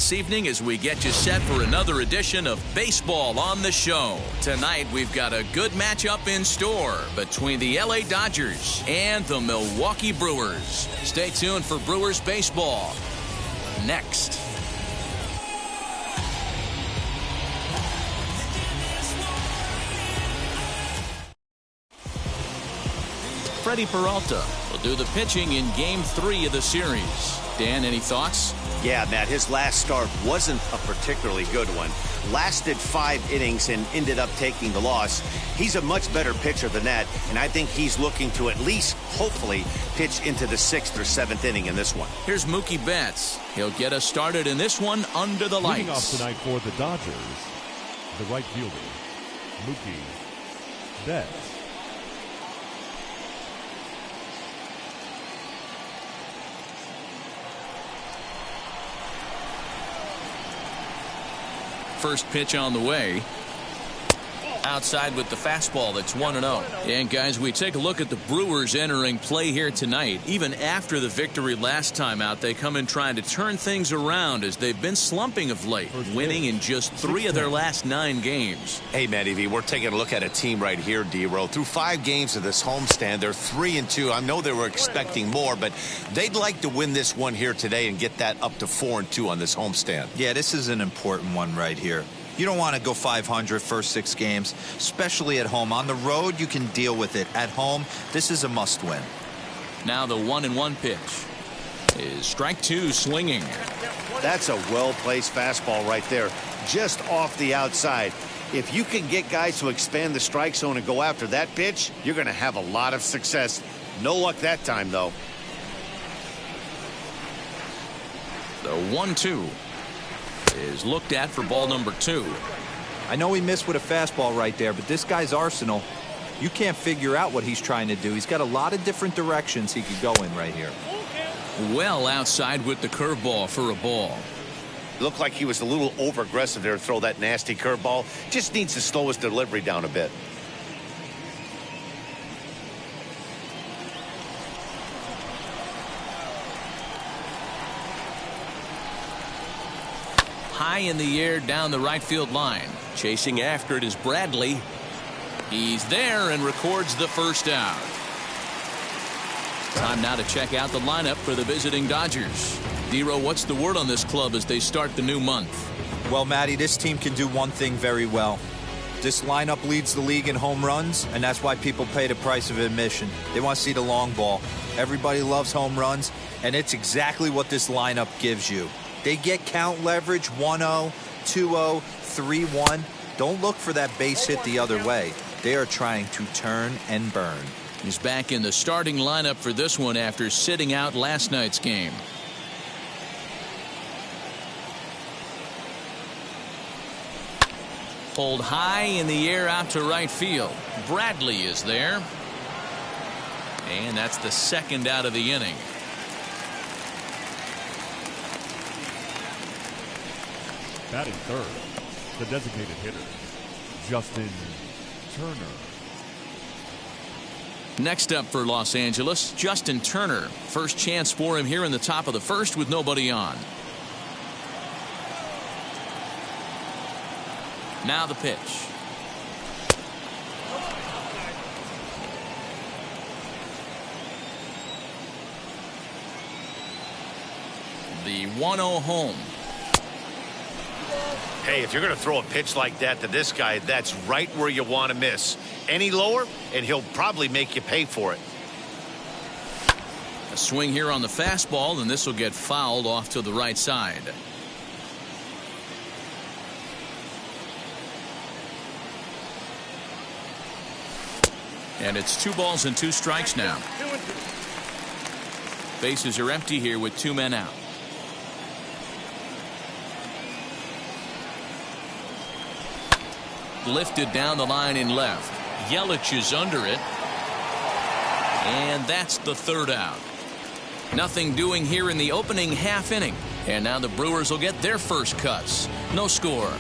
this evening as we get you set for another edition of Baseball on the Show. Tonight, we've got a good matchup in store between the LA Dodgers and the Milwaukee Brewers. Stay tuned for Brewers baseball next. Freddie Peralta will do the pitching in Game 3 of the series. Dan, any thoughts? Yeah, Matt, his last start wasn't a particularly good one. Lasted 5 innings and ended up taking the loss. He's a much better pitcher than that, and I think he's looking to at least, hopefully, pitch into the 6th or 7th inning in this one. Here's Mookie Betts. He'll get us started in this one under the lights. Leading off tonight for the Dodgers, the right fielder, Mookie Betts. First pitch on the way. Outside with the fastball. That's 1-0. And guys, we take a look at the Brewers entering play here tonight. Even after the victory last time out, they come in trying to turn things around as they've been slumping of late, winning in just 3 of their last 9 games. Hey, Matty V, we're taking a look at a team right here, D-Row. Through 5 games of this homestand, they're 3-2. I know they were expecting more, but they'd like to win this one here today and get that up to 4-2 on this homestand. Yeah, this is an important one right here. You don't want to go 500 first 6 games, especially at home. On the road, you can deal with it. At home, this is a must-win. Now the 1-1 pitch is strike 2 swinging. That's a well-placed fastball right there, just off the outside. If you can get guys to expand the strike zone and go after that pitch, you're going to have a lot of success. No luck that time, though. The 1-2 is looked at for ball number 2. I know he missed with a fastball right there, but this guy's arsenal, you can't figure out what he's trying to do. He's got a lot of different directions he could go in right here. Well outside with the curveball for a ball. Looked like he was a little over-aggressive there to throw that nasty curveball. Just needs to slow his delivery down a bit. High in the air down the right field line. Chasing after it is Bradley. He's there and records the first out. Time now to check out the lineup for the visiting Dodgers. D-Row, what's the word on this club as they start the new month? Well, Matty, this team can do one thing very well. This lineup leads the league in home runs, and that's why people pay the price of admission. They want to see the long ball. Everybody loves home runs, and it's exactly what this lineup gives you. They get count leverage 1-0, 2-0, 3-1. Don't look for that base hit the other way. They are trying to turn and burn. He's back in the starting lineup for this one after sitting out last night's game. Pulled high in the air out to right field. Bradley is there. And that's the second out of the inning. Batting third, the designated hitter, Justin Turner. Next up for Los Angeles, Justin Turner. First chance for him here in the top of the first with nobody on. Now the pitch. The 1-0 home. Hey, if you're going to throw a pitch like that to this guy, that's right where you want to miss. Any lower, and he'll probably make you pay for it. A swing here on the fastball, and this will get fouled off to the right side. And it's 2 balls and 2 strikes now. Bases are empty here with 2 men out. Lifted down the line in left. Yelich is under it. And that's the 3rd out. Nothing doing here in the opening half inning. And now the Brewers will get their first cuts. No score.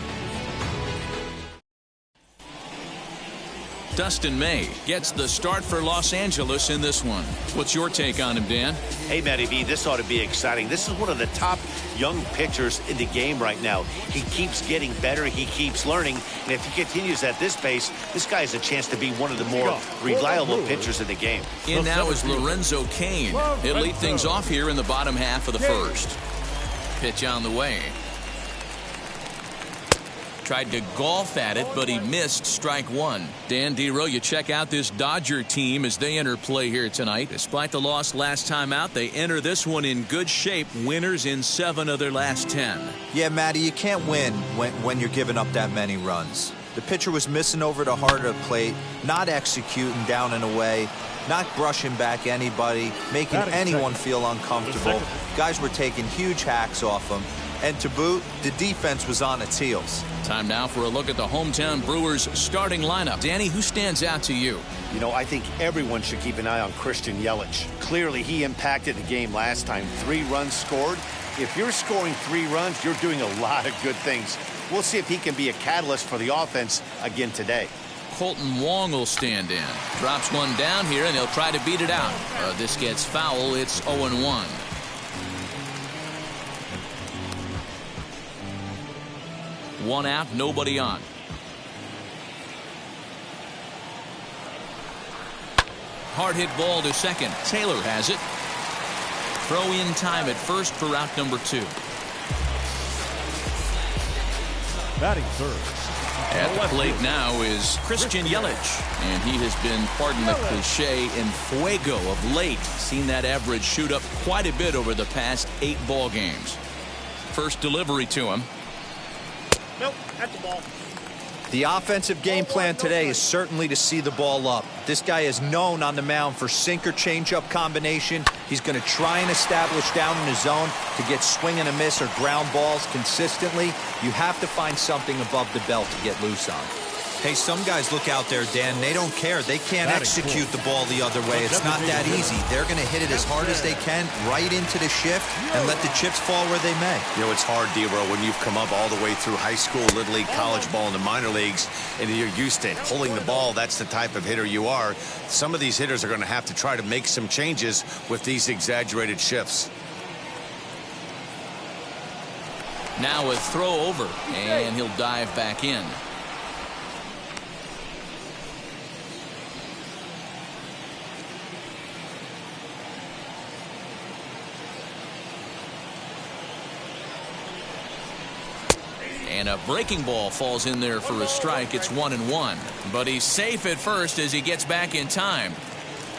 Dustin May gets the start for Los Angeles in this one. What's your take on him, Dan? Hey, Matty V, this ought to be exciting. This is one of the top young pitchers in the game right now. He keeps getting better. He keeps learning. And if he continues at this pace, this guy has a chance to be one of the more reliable pitchers in the game. In now is Lorenzo Cain. He'll lead things off here in the bottom half of the first. Pitch on the way. Tried to golf at it, but he missed strike one. Dan Dero, you check out this Dodger team as they enter play here tonight. Despite the loss last time out, they enter this one in good shape. Winners in 7 of their last 10. Yeah, Matty, you can't win when you're giving up that many runs. The pitcher was missing over the heart of the plate, not executing down and away, not brushing back anybody, making anyone feel uncomfortable. Guys were taking huge hacks off him. And to boot, the defense was on its heels. Time now for a look at the hometown Brewers starting lineup. Danny, who stands out to you? You know, I think everyone should keep an eye on Christian Yelich. Clearly, he impacted the game last time. 3 runs scored. If you're scoring 3 runs, you're doing a lot of good things. We'll see if he can be a catalyst for the offense again today. Colton Wong will stand in. Drops one down here, and he'll try to beat it out. This gets foul. It's 0-1. One out, nobody on. Hard hit ball to second. Taylor has it. Throw in time at first for out number 2. Batting third. At the plate now is Christian Yelich, and he has been, pardon the cliche, in fuego of late. Seen that average shoot up quite a bit over the past 8 ball games. First delivery to him. Nope, at the ball. The offensive game plan today is certainly to see the ball up. This guy is known on the mound for sinker changeup combination. He's going to try and establish down in the zone to get swing and a miss or ground balls consistently. You have to find something above the belt to get loose on. Hey, some guys look out there, Dan, they don't care. They can't execute the ball the other way. It's not that easy. They're going to hit it as hard as they can right into the shift and let the chips fall where they may. You know, it's hard, Dero, when you've come up all the way through high school, little league, college ball, and the minor leagues, and you're used to pulling the ball. That's the type of hitter you are. Some of these hitters are going to have to try to make some changes with these exaggerated shifts. Now a throw over, and he'll dive back in. And a breaking ball falls in there for a strike. It's 1-1. But he's safe at first as he gets back in time.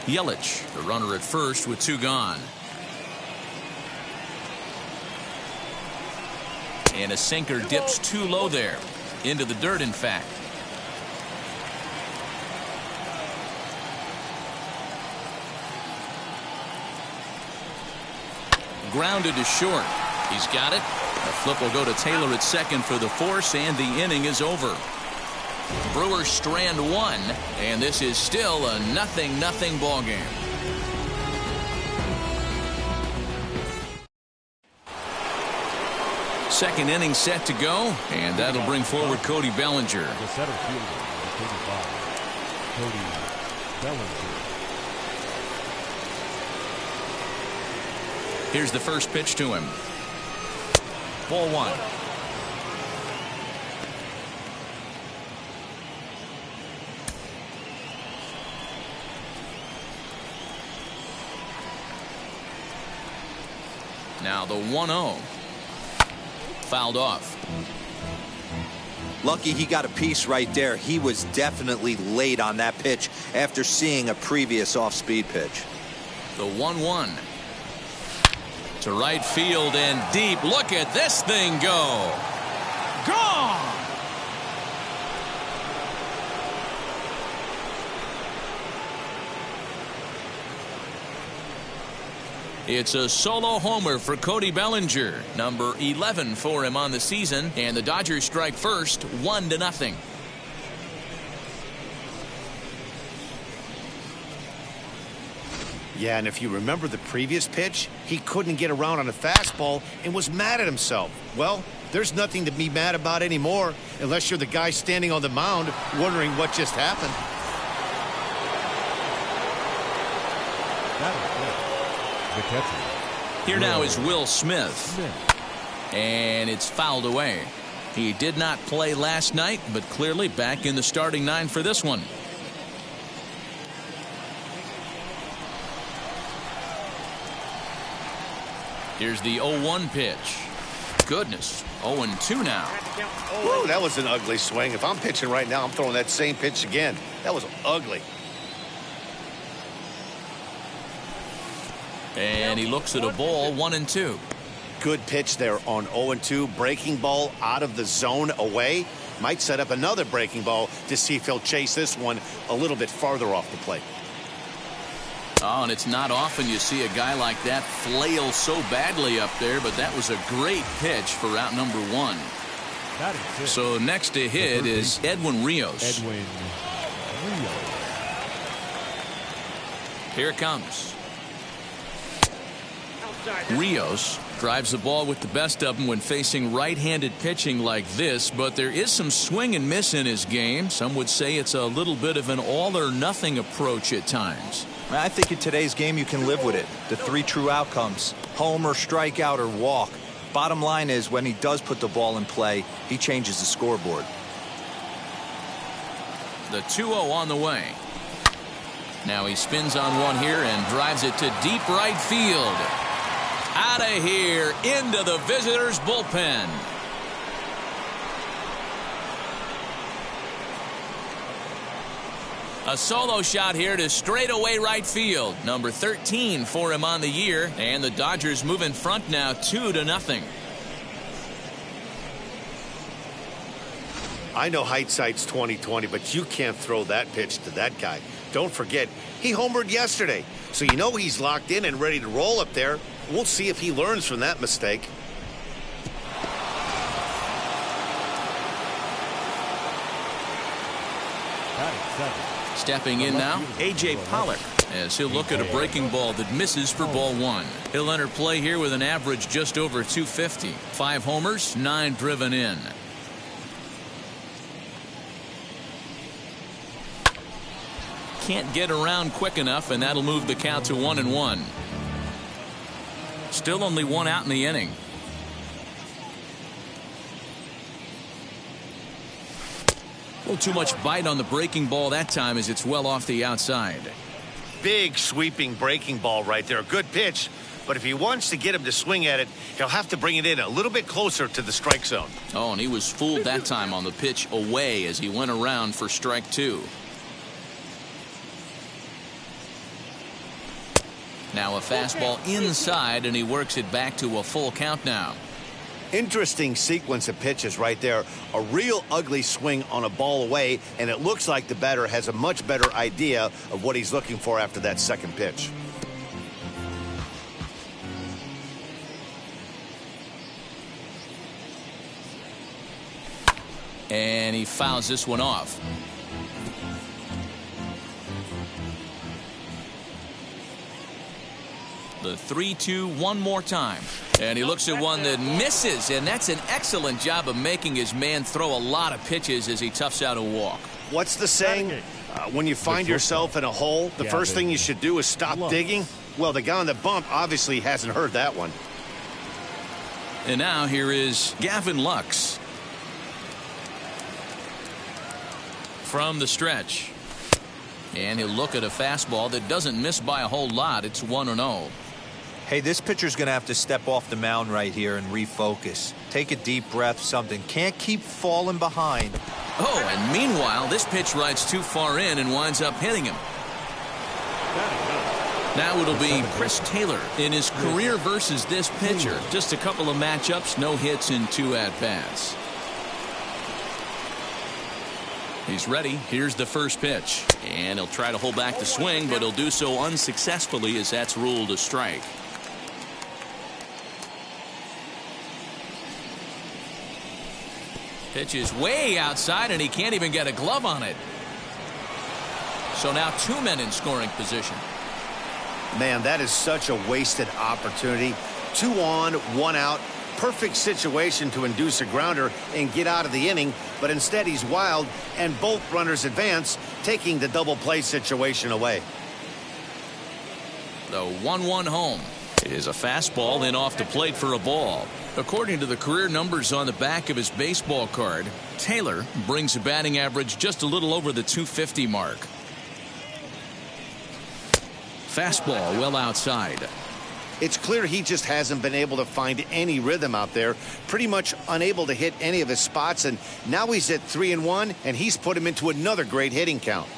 Yelich, the runner at first with 2 gone. And a sinker dips too low there. Into the dirt, in fact. Grounded to short. He's got it. The flip will go to Taylor at second for the force, and the inning is over. Brewers strand 1, and this is still a 0-0 ball game. Second inning set to go, and that'll bring forward Cody Bellinger. The center fielder, the 35, Cody Bellinger. Here's the first pitch to him. Ball 1. Now the 1-0. Fouled off. Lucky he got a piece right there. He was definitely late on that pitch after seeing a previous off-speed pitch. The 1-1. To right field and deep. Look at this thing go. Gone. It's a solo homer for Cody Bellinger, number 11 for him on the season, and the Dodgers strike first, 1-0. Yeah, and if you remember the previous pitch, he couldn't get around on a fastball and was mad at himself. Well, there's nothing to be mad about anymore unless you're the guy standing on the mound wondering what just happened. The catcher. Here now is Will Smith. And it's fouled away. He did not play last night, but clearly back in the starting 9 for this one. Here's the 0-1 pitch. Goodness, 0-2 now. Whoa, that was an ugly swing. If I'm pitching right now, I'm throwing that same pitch again. That was ugly. And he looks at a ball, 1-2. Good pitch there on 0-2. Breaking ball out of the zone away. Might set up another breaking ball to see if he'll chase this one a little bit farther off the plate. Oh, and it's not often you see a guy like that flail so badly up there, but that was a great pitch for out number 1. That is it. So next to hit is Edwin Rios. Edwin Rios. Here it comes. Rios drives the ball with the best of them when facing right-handed pitching like this, but there is some swing and miss in his game. Some would say it's a little bit of an all-or-nothing approach at times. I think in today's game you can live with it. The 3 true outcomes: homer, strikeout, or walk. Bottom line is, when he does put the ball in play, he changes the scoreboard. The 2-0 on the way. Now he spins on one here and drives it to deep right field. Out of here, into the visitors' bullpen. A solo shot here to straightaway right field. Number 13 for him on the year, and the Dodgers move in front now 2-0. I know hindsight's 20/20, but you can't throw that pitch to that guy. Don't forget, he homered yesterday, so you know he's locked in and ready to roll up there. We'll see if he learns from that mistake. That is 7. Stepping in now, A.J. Pollock, as he'll look at a breaking ball that misses for ball 1. He'll enter play here with an average just over 250. 5 homers, 9 driven in. Can't get around quick enough, and that'll move the count to 1-1. Still only 1 out in the inning. A little too much bite on the breaking ball that time as it's well off the outside. Big sweeping breaking ball right there. Good pitch, but if he wants to get him to swing at it, he'll have to bring it in a little bit closer to the strike zone. Oh, and he was fooled that time on the pitch away as he went around for strike 2. Now a fastball inside, and he works it back to a full count now. Interesting sequence of pitches right there. A real ugly swing on a ball away, and it looks like the batter has a much better idea of what he's looking for after that second pitch. And he fouls this one off. The 3-2 one more time. And he looks at one that misses, and that's an excellent job of making his man throw a lot of pitches as he toughs out a walk. What's the saying? When you find yourself in a hole, the first thing you should do is stop digging. Well, the guy on the bump obviously hasn't heard that one. And now here is Gavin Lux. From the stretch. And he'll look at a fastball that doesn't miss by a whole lot. It's 1-0. Hey, this pitcher's going to have to step off the mound right here and refocus. Take a deep breath, something. Can't keep falling behind. Oh, and meanwhile, this pitch rides too far in and winds up hitting him. Now it'll be Chris Taylor in his career versus this pitcher. Just a couple of matchups, no hits in 2 at-bats. He's ready. Here's the first pitch. And he'll try to hold back the swing, but he'll do so unsuccessfully as that's ruled a strike. Pitch is way outside, and he can't even get a glove on it. So now 2 men in scoring position. Man, that is such a wasted opportunity. 2 on, 1 out. Perfect situation to induce a grounder and get out of the inning, but instead he's wild, and both runners advance, taking the double play situation away. The 1-1 home is a fastball in off the plate for a ball. According to the career numbers on the back of his baseball card, Taylor brings a batting average just a little over the 250 mark. Fastball well outside. It's clear he just hasn't been able to find any rhythm out there. Pretty much unable to hit any of his spots, and now he's at 3-1, and he's put him into another great hitting count.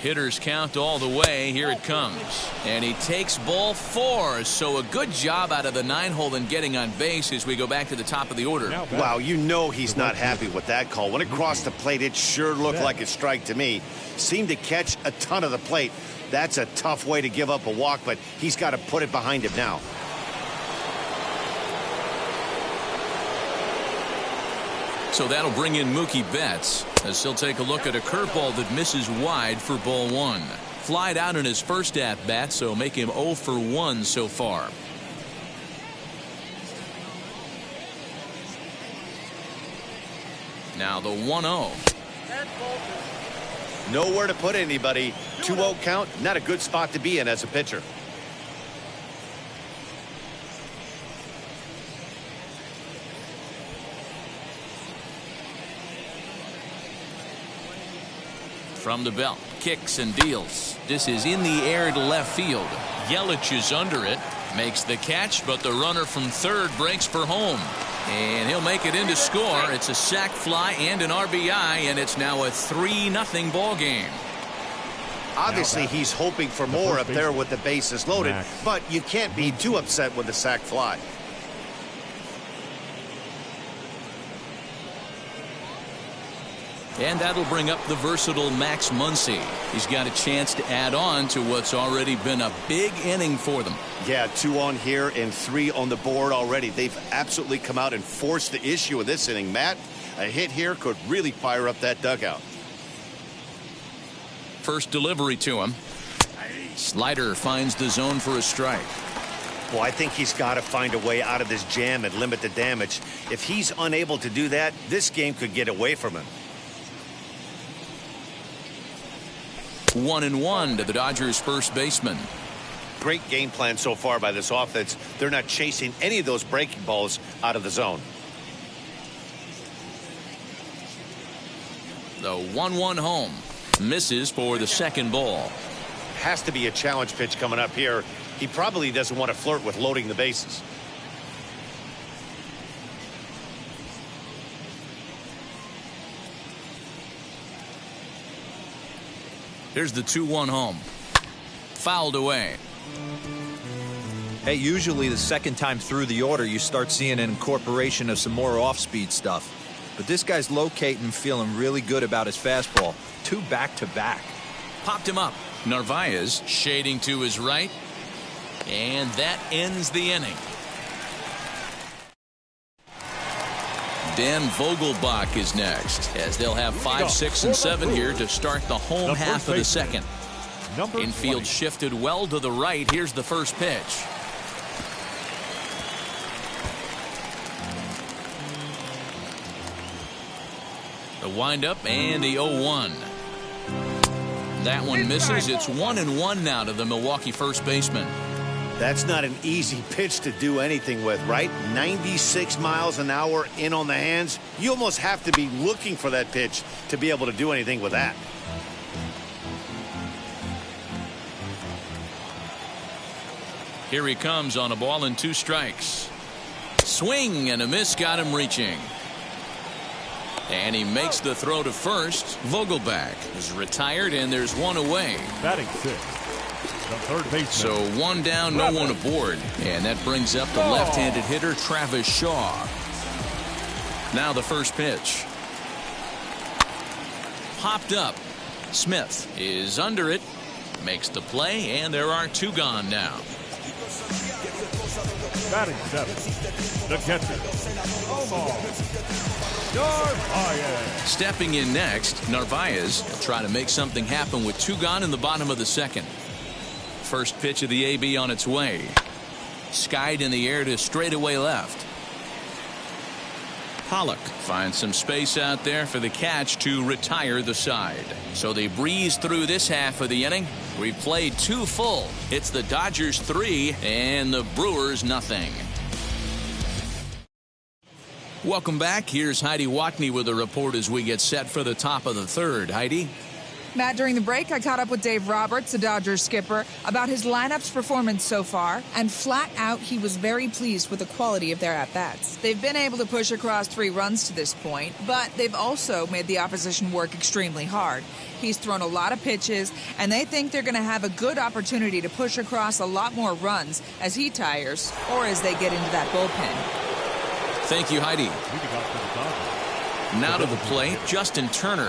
Hitters count all the way. Here it comes. And he takes ball 4. So a good job out of the 9-hole in getting on base as we go back to the top of the order. Wow, you know he's not happy with that call. When it crossed the plate, it sure looked like a strike to me. Seemed to catch a ton of the plate. That's a tough way to give up a walk, but he's got to put it behind him now. So that'll bring in Mookie Betts as he'll take a look at a curveball that misses wide for ball 1. Flied out in his first at-bat, so make him 0 for 1 so far. Now the 1-0. Nowhere to put anybody. 2-0 count, not a good spot to be in as a pitcher. From the belt, kicks and deals. This is in the air to left field. Yelich is under it, makes the catch, but the runner from third breaks for home. And he'll make it in to score. It's a sac fly and an RBI, and it's now a 3-0 ball game. Obviously, he's hoping for more up there with the bases loaded, but you can't be too upset with the sac fly. And that'll bring up the versatile Max Muncy. He's got a chance to add on to what's already been a big inning for them. Yeah, 2 on here and 3 on the board already. They've absolutely come out and forced the issue in this inning. Matt, a hit here could really fire up that dugout. First delivery to him. Slider finds the zone for a strike. Well, I think he's got to find a way out of this jam and limit the damage. If he's unable to do that, this game could get away from him. 1-1 to the Dodgers first baseman. Great game plan so far by this offense. They're not chasing any of those breaking balls out of the zone. The 1-1 home. Misses for the second ball. Has to be a challenge pitch coming up here. He probably doesn't want to flirt with loading the bases. Here's the 2-1 home. Fouled away. Hey, usually the second time through the order, you start seeing an incorporation of some more off-speed stuff. But this guy's locating, feeling really good about his fastball. 2 back-to-back. Popped him up. Narvaez shading to his right. And that ends the inning. Dan Vogelbach is next, as they'll have 5, 6, and 7 here to start the home half of the second. Infield shifted well to the right. Here's the first pitch. The windup and the 0-1. That one misses. It's 1-1 now to the Milwaukee first baseman. That's not an easy pitch to do anything with, right? 96 miles an hour in on the hands. You almost have to be looking for that pitch to be able to do anything with that. Here he comes on a ball and 2 strikes. Swing and a miss got him reaching. And he makes the throw to first. Vogelbach is retired, and there's 1 away. Batting 6. The third baseman. So 1 down, no 1 aboard. And that brings up the left-handed hitter, Travis Shaw. Now the first pitch. Popped up. Smith is under it. Makes the play, and there are 2 gone now. Batting 7. The catcher, Omar Narvaez. Stepping in next, Narvaez will try to make something happen with 2 gone in the bottom of the second. First pitch of the AB on its way. Skied in the air to straightaway left. Pollock finds some space out there for the catch to retire the side. So they breeze through this half of the inning. We've played 2 full. It's the Dodgers 3 and the Brewers nothing. Welcome back. Here's Heidi Watney with a report as we get set for the top of the third. Heidi? Matt, during the break, I caught up with Dave Roberts, the Dodgers skipper, about his lineup's performance so far, and flat out, he was very pleased with the quality of their at-bats. They've been able to push across 3 runs to this point, but they've also made the opposition work extremely hard. He's thrown a lot of pitches, and they think they're going to have a good opportunity to push across a lot more runs as he tires or as they get into that bullpen. Thank you, Heidi. Now to the plate, Justin Turner.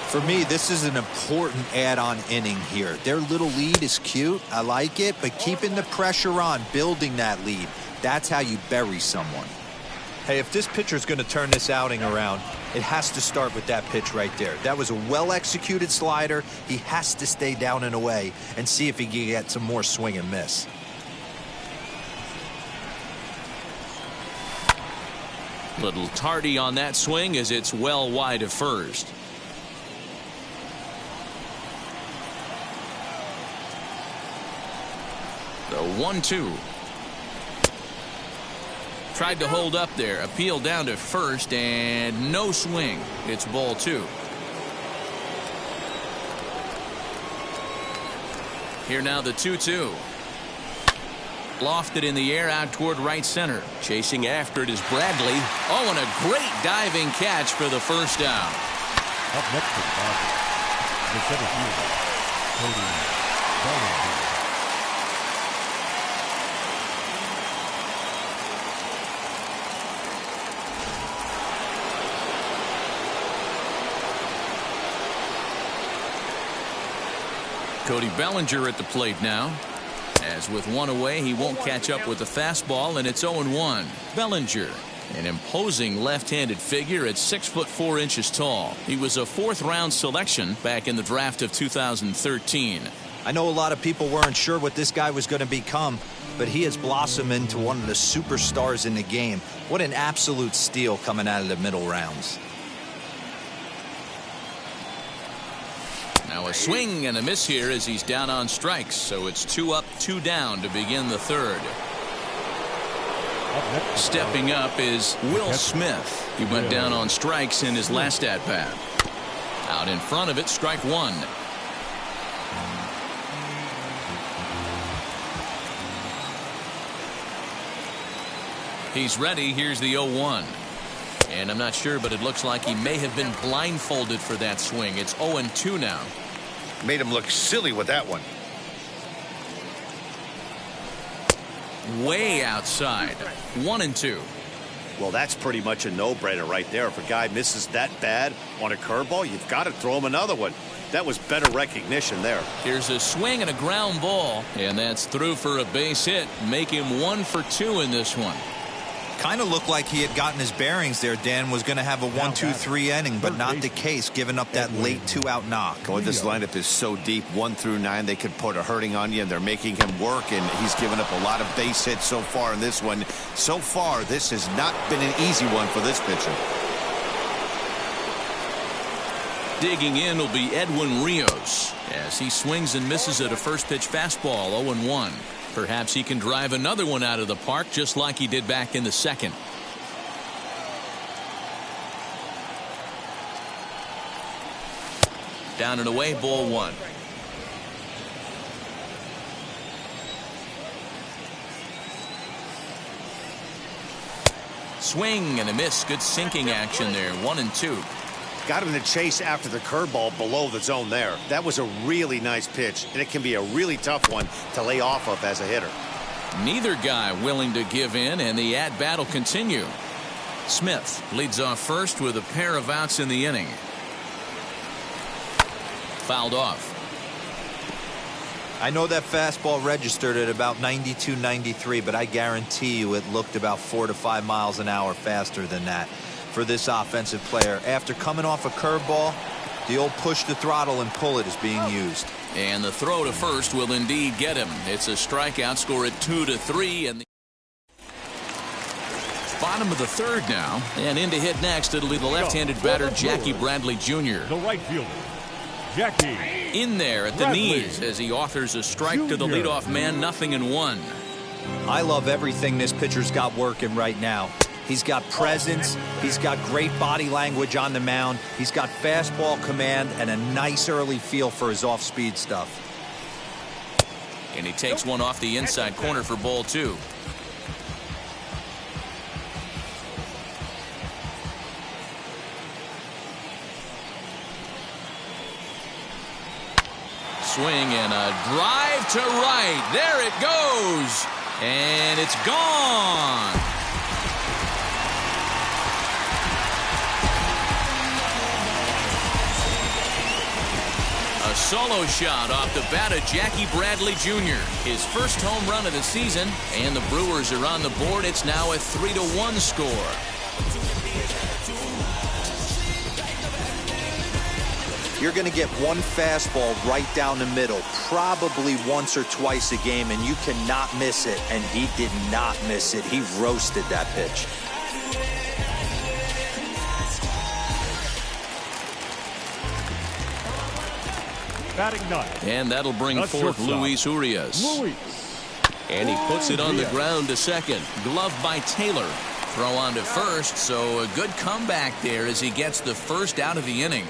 For me, this is an important add-on inning here. Their little lead is cute. I like it, but keeping the pressure on, building that lead, that's how you bury someone. Hey, if this pitcher's going to turn this outing around, it has to start with that pitch right there. That was a well-executed slider. He has to stay down and away and see if he can get some more swing and miss. Little tardy on that swing as it's well wide of first. The 1-2. Tried to hold up there. Appeal down to first and no swing. It's ball 2. Here now the 2-2. Lofted in the air out toward right center. Chasing after it is Bradley. Oh, and a great diving catch for the first down. Up next to the Dodgers, the center fielder, Cody Bellinger. Cody Bellinger at the plate now. As with 1 away, he won't catch up with the fastball, and it's 0-1. Bellinger, an imposing left-handed figure at 6'4" tall. He was a 4th-round selection back in the draft of 2013. I know a lot of people weren't sure what this guy was going to become, but he has blossomed into one of the superstars in the game. What an absolute steal coming out of the middle rounds. Now a swing and a miss here as he's down on strikes, so it's 2 up, 2 down to begin the third. Stepping up is Will Smith. He went down on strikes in his last at-bat. Out in front of it, strike 1. He's ready. Here's the 0-1. And I'm not sure, but it looks like he may have been blindfolded for that swing. It's 0-2 now. Made him look silly with that one. Way outside. 1-2. Well, that's pretty much a no-brainer right there. If a guy misses that bad on a curveball, you've got to throw him another one. That was better recognition there. Here's a swing and a ground ball, and that's through for a base hit. Make him 1 for 2 in this one. Kind of looked like he had gotten his bearings there. Dan was going to have a 1-2-3 inning, but not the case, giving up that late 2-out knock. Oh, this lineup is so deep, 1 through 9, they could put a hurting on you, and they're making him work, and he's given up a lot of base hits so far in this one. So far, this has not been an easy one for this pitcher. Digging in will be Edwin Rios as he swings and misses at a first pitch fastball. 0-1. Perhaps he can drive another one out of the park just like he did back in the second. Down and away, ball 1. Swing and a miss. Good sinking action there. 1-2. Got him in the chase after the curveball below the zone there. That was a really nice pitch, and it can be a really tough one to lay off of as a hitter. Neither guy willing to give in, and the at-bat will continue. Smith leads off first with a pair of outs in the inning. Fouled off. I know that fastball registered at about 92, 93, but I guarantee you it looked about 4 to 5 miles an hour faster than that for this offensive player. After coming off a curveball, the old push the throttle and pull it is being used. And the throw to first will indeed get him. It's a strikeout, score at 2-3, and the bottom of the third now, and in to hit next it'll be the left-handed batter Jackie Bradley Jr. The right fielder, Jackie in there at the Bradley. knees as he offers a strike to the leadoff man. 0-1. I love everything this pitcher's got working right now. He's got presence. He's got great body language on the mound. He's got fastball command and a nice early feel for his off-speed stuff. And he takes one off the inside corner for ball 2. Swing and a drive to right. There it goes. And it's gone. A solo shot off the bat of Jackie Bradley Jr. His first home run of the season, and the Brewers are on the board. It's now a 3-1 score. You're going to get one fastball right down the middle, probably once or twice a game, and you cannot miss it. And he did not miss it. He roasted that pitch. Batting ninth. And that'll bring forth Luis Urias. And he puts it on the ground to second. Glove by Taylor. Throw on to first, so a good comeback there as he gets the first out of the inning.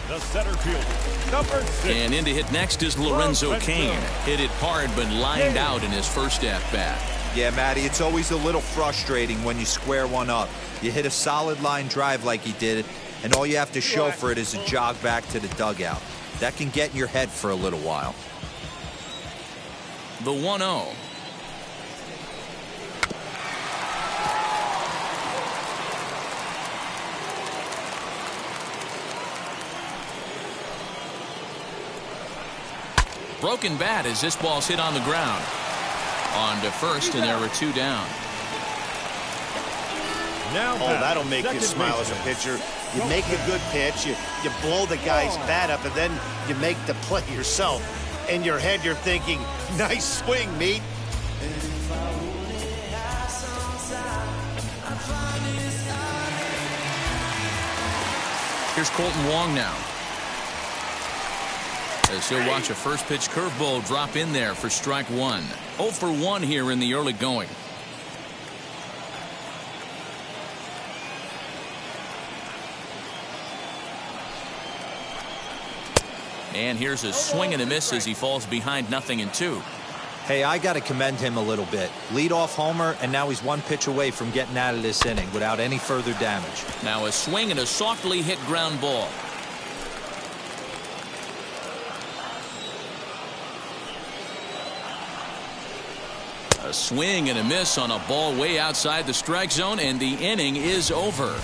The center fielder, number 6. And in to hit next is Lorenzo Cain. Hit it hard but lined out in his first at-bat. Yeah, Matty, it's always a little frustrating when you square one up. You hit a solid line drive like he did, and all you have to show for it is a jog back to the dugout. That can get in your head for a little while. The 1-0. Broken bat as this ball's hit on the ground. On to first, and there were 2 down. Now that'll make you smile as a pitcher. You make a good pitch, you blow the guy's bat up, and then you make the play yourself. In your head, you're thinking, nice swing, meat. Here's Colton Wong now. As he'll watch a first pitch curveball drop in there for strike 1. 0 for 1 here in the early going. And here's a swing and a miss as he falls behind 0-2. Hey, I got to commend him a little bit. Leadoff homer, and now he's 1 pitch away from getting out of this inning without any further damage. Now a swing and a softly hit ground ball. A swing and a miss on a ball way outside the strike zone, and the inning is over.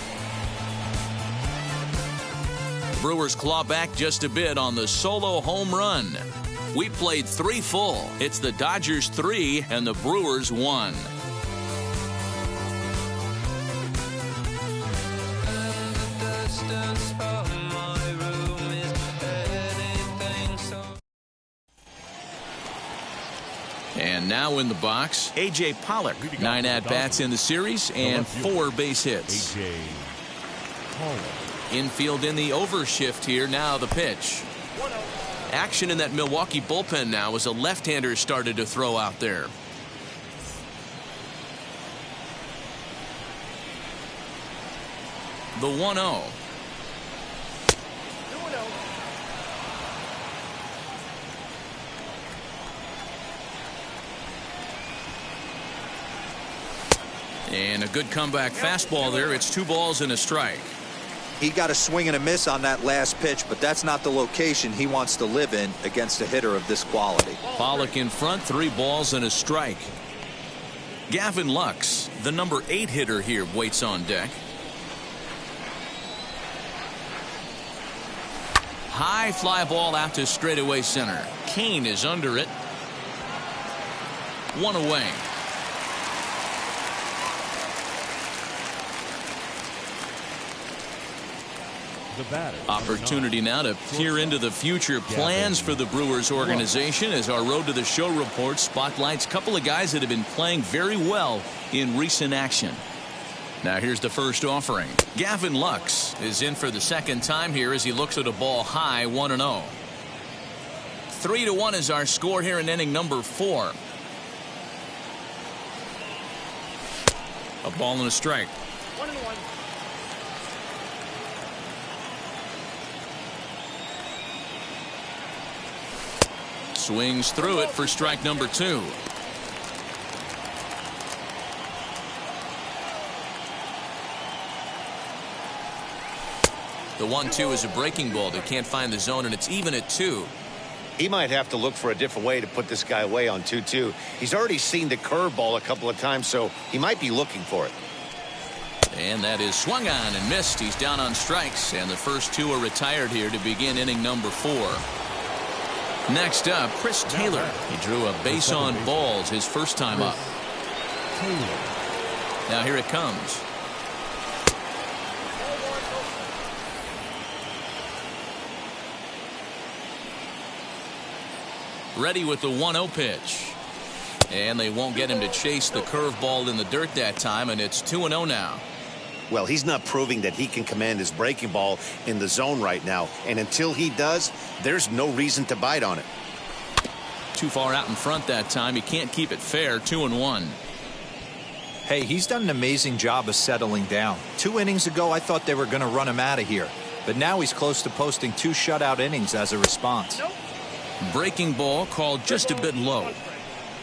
Brewers claw back just a bit on the solo home run. We played 3 full. It's the Dodgers 3 and the Brewers 1. And now in the box, A.J. Pollock. 9 at-bats in the series and 4 base hits. A.J. Pollock. Infield in the overshift here. Now the pitch. Action in that Milwaukee bullpen now as a left-hander started to throw out there. The 1-0. And a good comeback fastball there. It's 2 balls and a strike. He got a swing and a miss on that last pitch, but that's not the location he wants to live in against a hitter of this quality. Pollock in front, 3 balls and a strike. Gavin Lux, the number 8 hitter here, waits on deck. High fly ball out to straightaway center. Kane is under it. 1 away. Opportunity now to peer into the future plans for the Brewers organization as our Road to the Show report spotlights a couple of guys that have been playing very well in recent action. Now here's the first offering. Gavin Lux is in for the second time here as he looks at a ball high. 1-0. 3-1 is our score here in inning number 4. A ball and a strike. 1-1. Swings through it for strike number 2. The 1-2 is a breaking ball. They can't find the zone, and it's even at 2. He might have to look for a different way to put this guy away on 2-2. He's already seen the curveball a couple of times, so he might be looking for it. And that is swung on and missed. He's down on strikes, and the first 2 are retired here to begin inning number 4. Next up, Chris Taylor. He drew a base on balls his first time up. Now here it comes. Ready with the 1-0 pitch. And they won't get him to chase the curveball in the dirt that time, and it's 2-0 now. Well, he's not proving that he can command his breaking ball in the zone right now. And until he does, there's no reason to bite on it. Too far out in front that time. He can't keep it fair. 2-1. Hey, he's done an amazing job of settling down. 2 innings ago, I thought they were going to run him out of here. But now he's close to posting 2 shutout innings as a response. Breaking ball called just a bit low.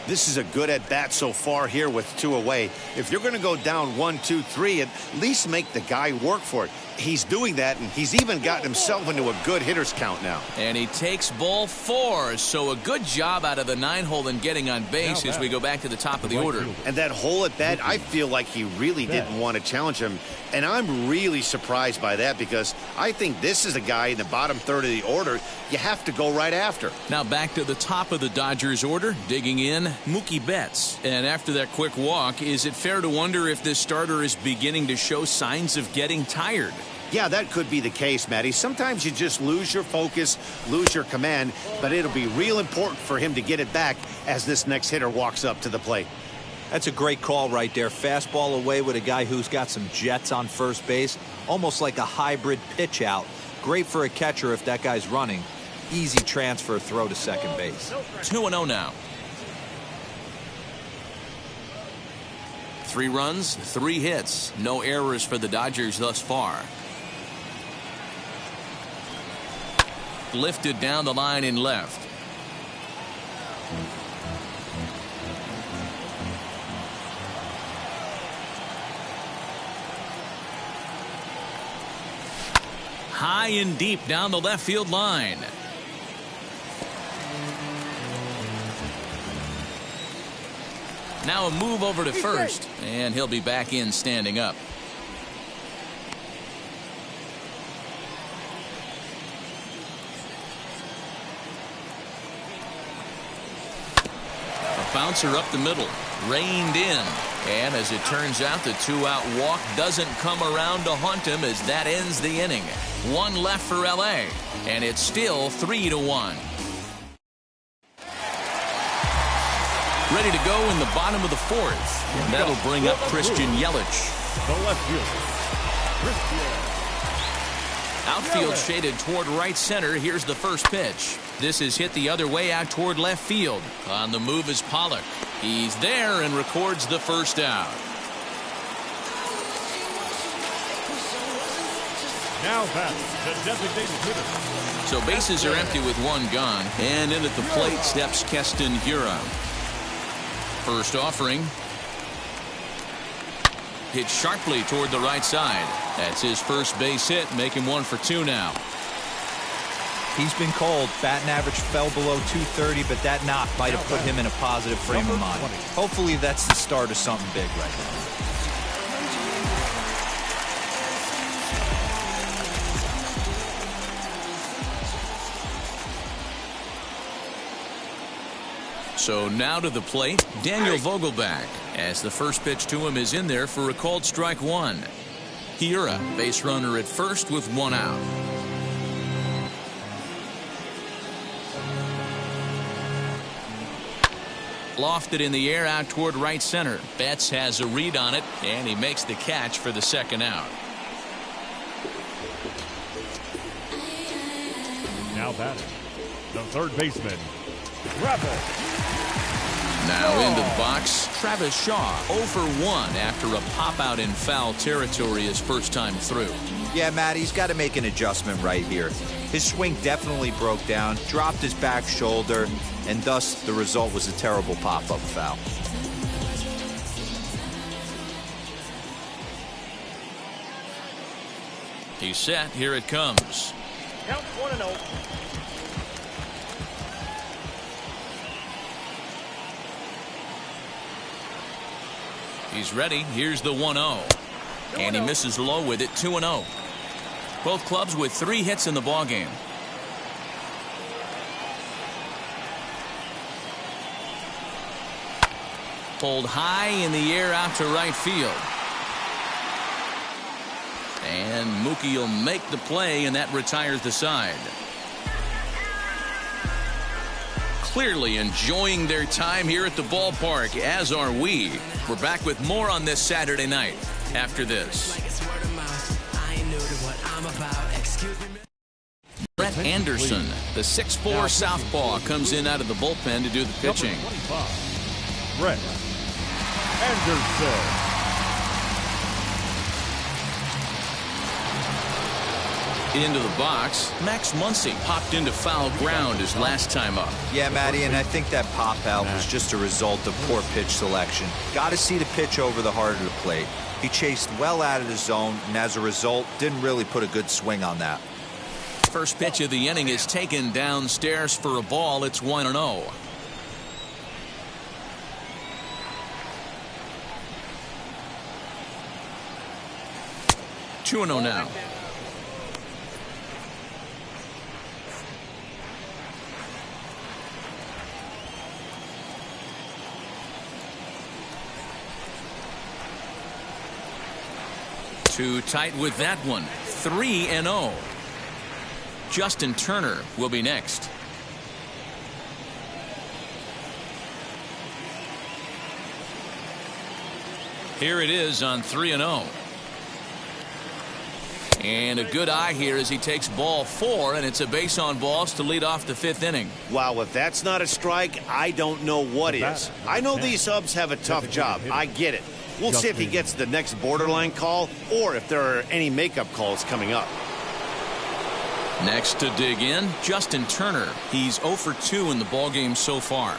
This is a good at-bat so far here with 2 away. If you're going to go down 1-2-3, at least make the guy work for it. He's doing that, and he's even gotten himself into a good hitter's count now. And he takes ball 4, so a good job out of the 9-hole in getting on base as we go back to the top of the order. And that hole at bat, I feel like he really didn't want to challenge him. And I'm really surprised by that because I think this is a guy in the bottom third of the order you have to go right after. Now back to the top of the Dodgers order, digging in, Mookie Betts. And after that quick walk, is it fair to wonder if this starter is beginning to show signs of getting tired? Yeah, that could be the case, Matty. Sometimes you just lose your focus, lose your command, but it'll be real important for him to get it back as this next hitter walks up to the plate. That's a great call right there. Fastball away with a guy who's got some jets on first base, almost like a hybrid pitch out. Great for a catcher if that guy's running. Easy transfer throw to second base. 2-0 now. 3 runs, 3 hits. No errors for the Dodgers thus far. Lifted down the line in left. High and deep down the left field line. Now a move over to first, and he'll be back in standing up. A bouncer up the middle, reined in. And as it turns out, the 2-out walk doesn't come around to haunt him as that ends the inning. 1 left for L.A., and it's still 3-1. Ready to go in the bottom of the 4th. And that'll bring up Christian Yelich. The left fielder, Christian. Outfield shaded toward right center. Here's the first pitch. This is hit the other way out toward left field. On the move is Pollock. He's there and records the first out. Now bats the designated hitter. So bases are empty with 1 gone. And in at the plate steps Keston Hiura. First offering. Hit sharply toward the right side. That's his first base hit, making 1 for 2 now. He's been cold. Batting average fell below 230, but that knock might have put him in a positive frame of mind. Hopefully that's the start of something big right now. So now to the plate, Daniel Vogelback, as the first pitch to him is in there for a called strike 1. Hiura, base runner at first with 1 out. Lofted in the air out toward right center. Betts has a read on it, and he makes the catch for the 2nd out. Now batting, the third baseman, Gravel. Now into the box, Travis Shaw 0 for 1 after a pop-out in foul territory his first time through. Yeah, Matt, he's got to make an adjustment right here. His swing definitely broke down, dropped his back shoulder, and thus the result was a terrible pop-up foul. He's set. Here it comes. Count 1-0. He's ready. Here's the 1-0. And he misses low with it, 2-0. Both clubs with 3 hits in the ballgame. Pulled high in the air out to right field. And Mookie will make the play, and that retires the side. Clearly enjoying their time here at the ballpark, as are we. We're back with more on this Saturday night after this. Brett Anderson, the 6'4" southpaw, comes in out of the bullpen to do the pitching. Brett Anderson. Into the box, Max Muncy popped into foul ground his last time up. Yeah, Matty, and I think that pop-out was just a result of poor pitch selection. Got to see the pitch over the heart of the plate. He chased well out of the zone, and as a result, didn't really put a good swing on that. First pitch of the inning is taken downstairs for a ball. It's 1-0. Two 2-0 now. Too tight with that one. 3-0. Justin Turner will be next. Here it is on 3-0. And a good eye here as he takes ball 4, and it's a base on balls to lead off the 5th inning. Wow, if that's not a strike, I don't know what is. I know these subs have a tough job. I get it. We'll see if he gets the next borderline call or if there are any makeup calls coming up. Next to dig in, Justin Turner. He's 0 for 2 in the ballgame so far.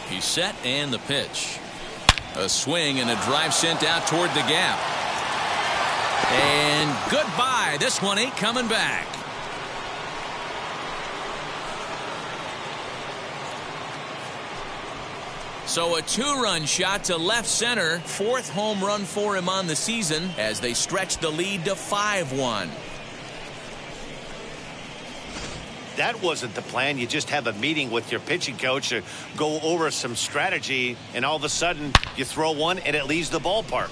He's set, and the pitch. A swing and a drive sent out toward the gap. And goodbye. This one ain't coming back. So a 2-run shot to left center. 4th home run for him on the season as they stretch the lead to 5-1. That wasn't the plan. You just have a meeting with your pitching coach to go over some strategy, and all of a sudden you throw one and it leaves the ballpark.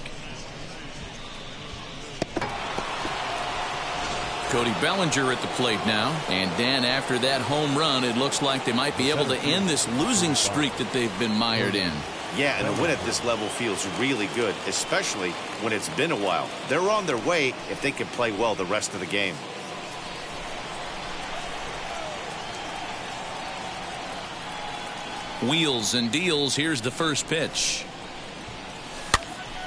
Cody Bellinger at the plate now. And Dan, after that home run, it looks like they might be able to end this losing streak that they've been mired in. Yeah, and a win at this level feels really good, especially when it's been a while. They're on their way if they can play well the rest of the game. Wheels and deals. Here's the first pitch.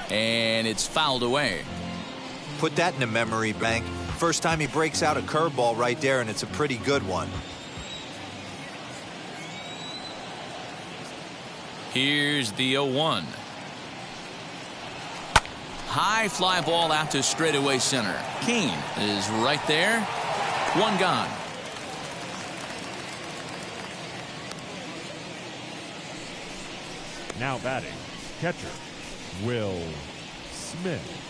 And it's fouled away. Put that in a memory bank. First time he breaks out a curveball right there, and it's a pretty good one. Here's the 0-1. High fly ball out to straightaway center. Keane is right there. One gone. Now batting, catcher, Will Smith.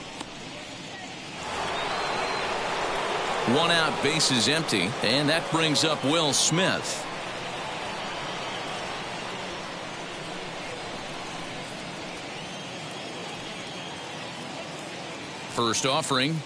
1 out, base is empty, and that brings up Will Smith. First offering.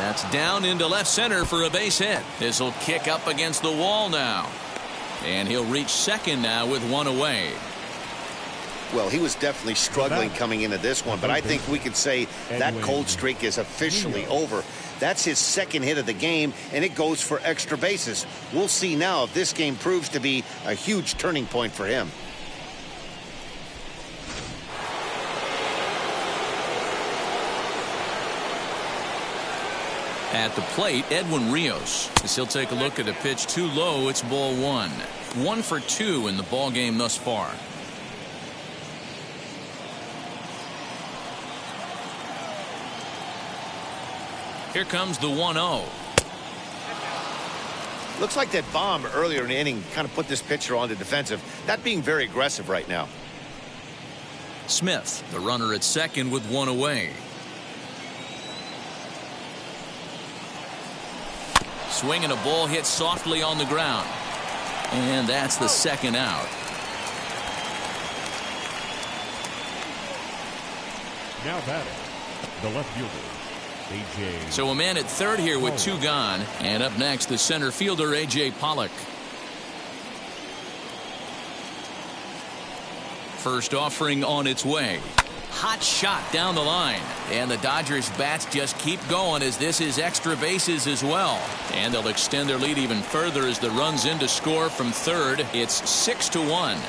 That's down into left center for a base hit. This will kick up against the wall now. And he'll reach second now with one away. Well, he was definitely struggling coming into this one, but I think we could say that cold streak is officially over. That's his second hit of the game, and it goes for extra bases. We'll see now if this game proves to be a huge turning point for him. At the plate, Edwin Rios. As he'll take a look at a pitch too low, it's ball one. 1 for 2 in the ball game thus far. Here comes the 1-0. Looks like that bomb earlier in the inning kind of put this pitcher on the defensive. Not being very aggressive right now. Smith, the runner at second with one away. Swing and a ball hit softly on the ground. And that's the second out. Now batting, the left fielder, A.J. So a man at third here with 2 gone. And up next, the center fielder, A.J. Pollock. First offering on its way. Hot shot down the line. And the Dodgers bats just keep going as this is extra bases as well. And they'll extend their lead even further as the runs in to score from third. It's 6-1.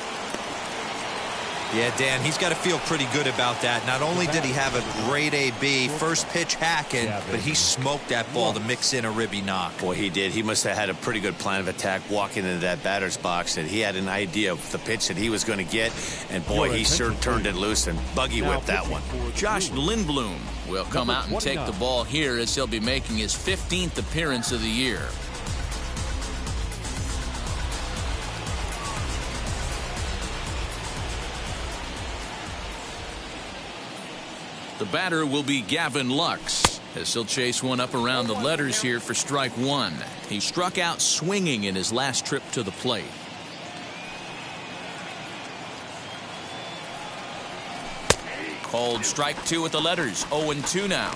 Yeah, Dan, he's got to feel pretty good about that. Not only did he have a great AB, first pitch hacking, but he smoked that ball to mix in a ribby knock. Boy, he did. He must have had a pretty good plan of attack walking into that batter's box, and he had an idea of the pitch that he was going to get, and boy, he sure turned it loose and buggy whipped that one. Josh Lindblom will come out and take the ball here as he'll be making his 15th appearance of the year. The batter will be Gavin Lux as he'll chase one up around the letters here for strike one. He struck out swinging in his last trip to the plate. Called strike two at the letters. 0-2 now.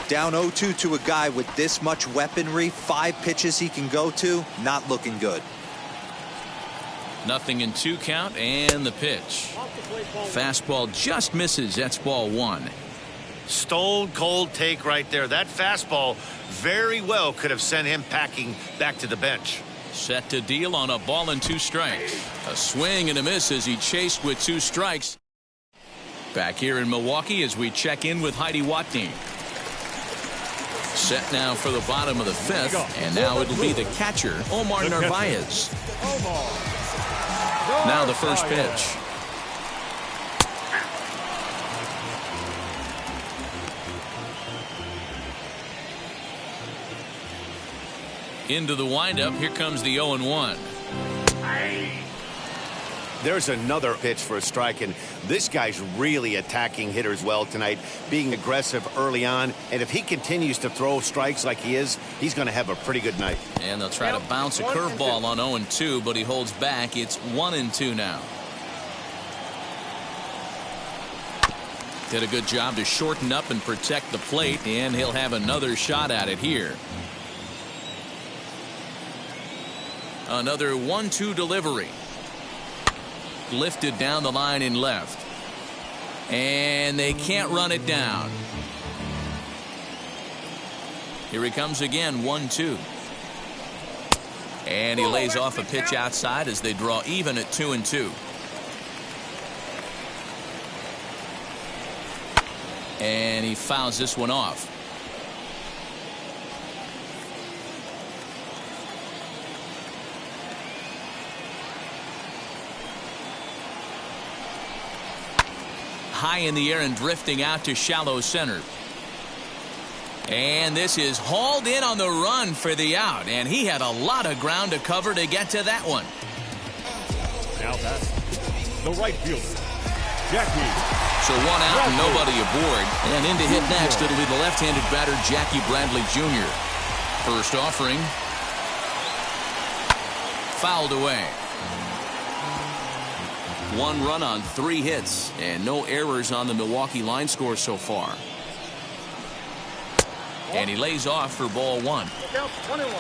Down 0-2 to a guy with this much weaponry, 5 pitches he can go to, not looking good. Nothing in 2 count and the pitch. Fastball just misses. That's ball 1. Stone cold take right there. That fastball very well could have sent him packing back to the bench. Set to deal on a ball and 2 strikes. A swing and a miss as he chased with 2 strikes. Back here in Milwaukee as we check in with Heidi Watney. Set now for the bottom of the 5th, and now it'll be the catcher, Omar Narvaez. Now the first pitch. Into the windup. Here comes the 0-1. There's another pitch for a strike, and this guy's really attacking hitters well tonight, being aggressive early on, and if he continues to throw strikes like he is, he's going to have a pretty good night. And they'll try to bounce a curveball on 0-2, but he holds back. It's 1-2 now. Did a good job to shorten up and protect the plate, and he'll have another shot at it here. Another 1-2 delivery. Lifted down the line in left. And they can't run it down. Here he comes again, 1-2. And he lays off a pitch outside as they draw even at 2-2. And he fouls this one off. High in the air and drifting out to shallow center. And this is hauled in on the run for the out. And he had a lot of ground to cover to get to that one. Now that's the right fielder, Jackie. So 1 out and nobody aboard. And in to hit next, it'll be the left-handed batter, Jackie Bradley Jr. First offering. Fouled away. 1 run on 3 hits and no errors on the Milwaukee line score so far. And he lays off for ball 1. Look out, 21.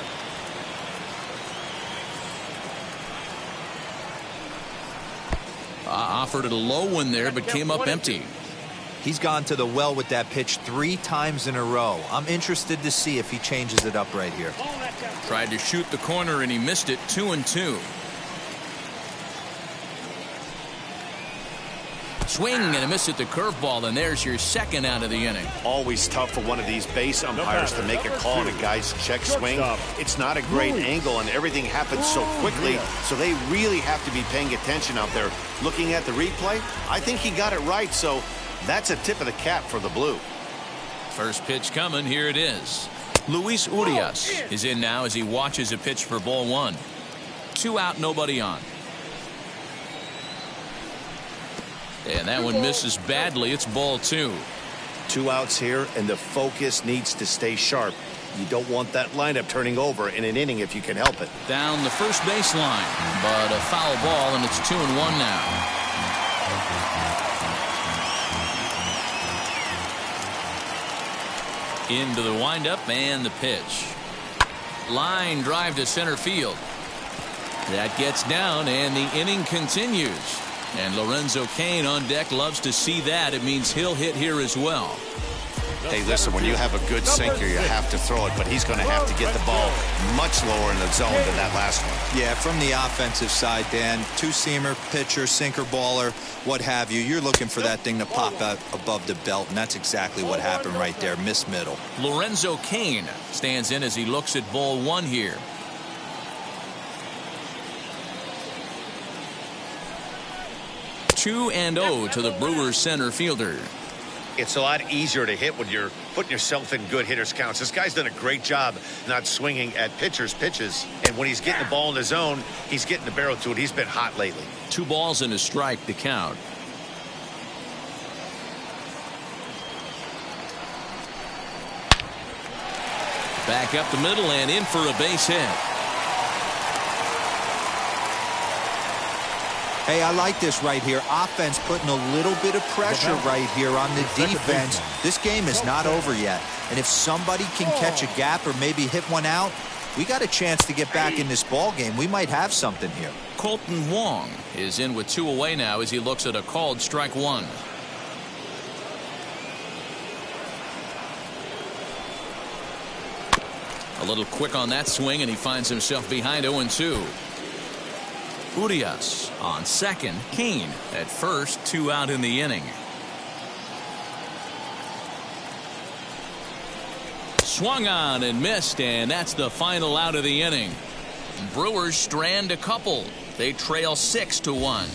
Offered it a low one there, but came up empty. He's gone to the well with that pitch 3 times in a row. I'm interested to see if he changes it up right here. Tried to shoot the corner, and he missed it. 2-2. Swing and a miss at the curveball, and there's your second out of the inning. Always tough for one of these base umpires to make a call on a guy's check swing. It's not a great angle, and everything happens so quickly, so they really have to be paying attention out there. Looking at the replay, I think he got it right, so that's a tip of the cap for the Blue. First pitch coming. Here it is. Luis Urias is in now as he watches a pitch for ball 1. 2 out, nobody on. And that one misses badly. It's ball 2. 2 outs here, and the focus needs to stay sharp. You don't want that lineup turning over in an inning if you can help it. Down the first baseline, but a foul ball, and it's 2-1 now. Into the windup and the pitch. Line drive to center field. That gets down, and the inning continues. And Lorenzo Cain on deck loves to see that. It means he'll hit here as well. Hey, listen, when you have a good sinker, you have to throw it, but he's going to have to get the ball much lower in the zone than that last one. Yeah, from the offensive side, Dan, 2-seamer, pitcher, sinker, baller, what have you. You're looking for that thing to pop out above the belt, and that's exactly what happened right there. Miss middle. Lorenzo Cain stands in as he looks at ball 1 here. Two and 0 to the Brewers center fielder. It's a lot easier to hit when you're putting yourself in good hitters' counts. This guy's done a great job not swinging at pitchers' pitches. And when he's getting the ball in the zone, he's getting the barrel to it. He's been hot lately. 2 balls and a strike to count. Back up the middle and in for a base hit. Hey, I like this right here. Offense putting a little bit of pressure right here on the defense. This game is not over yet. And if somebody can catch a gap or maybe hit one out, we got a chance to get back in this ball game. We might have something here. Colton Wong is in with 2 away now as he looks at a called strike 1. A little quick on that swing, and he finds himself behind 0-2. Urias on second. Cain at first. 2 out in the inning. Swung on and missed, and that's the final out of the inning. Brewers strand a couple. They trail 6-1.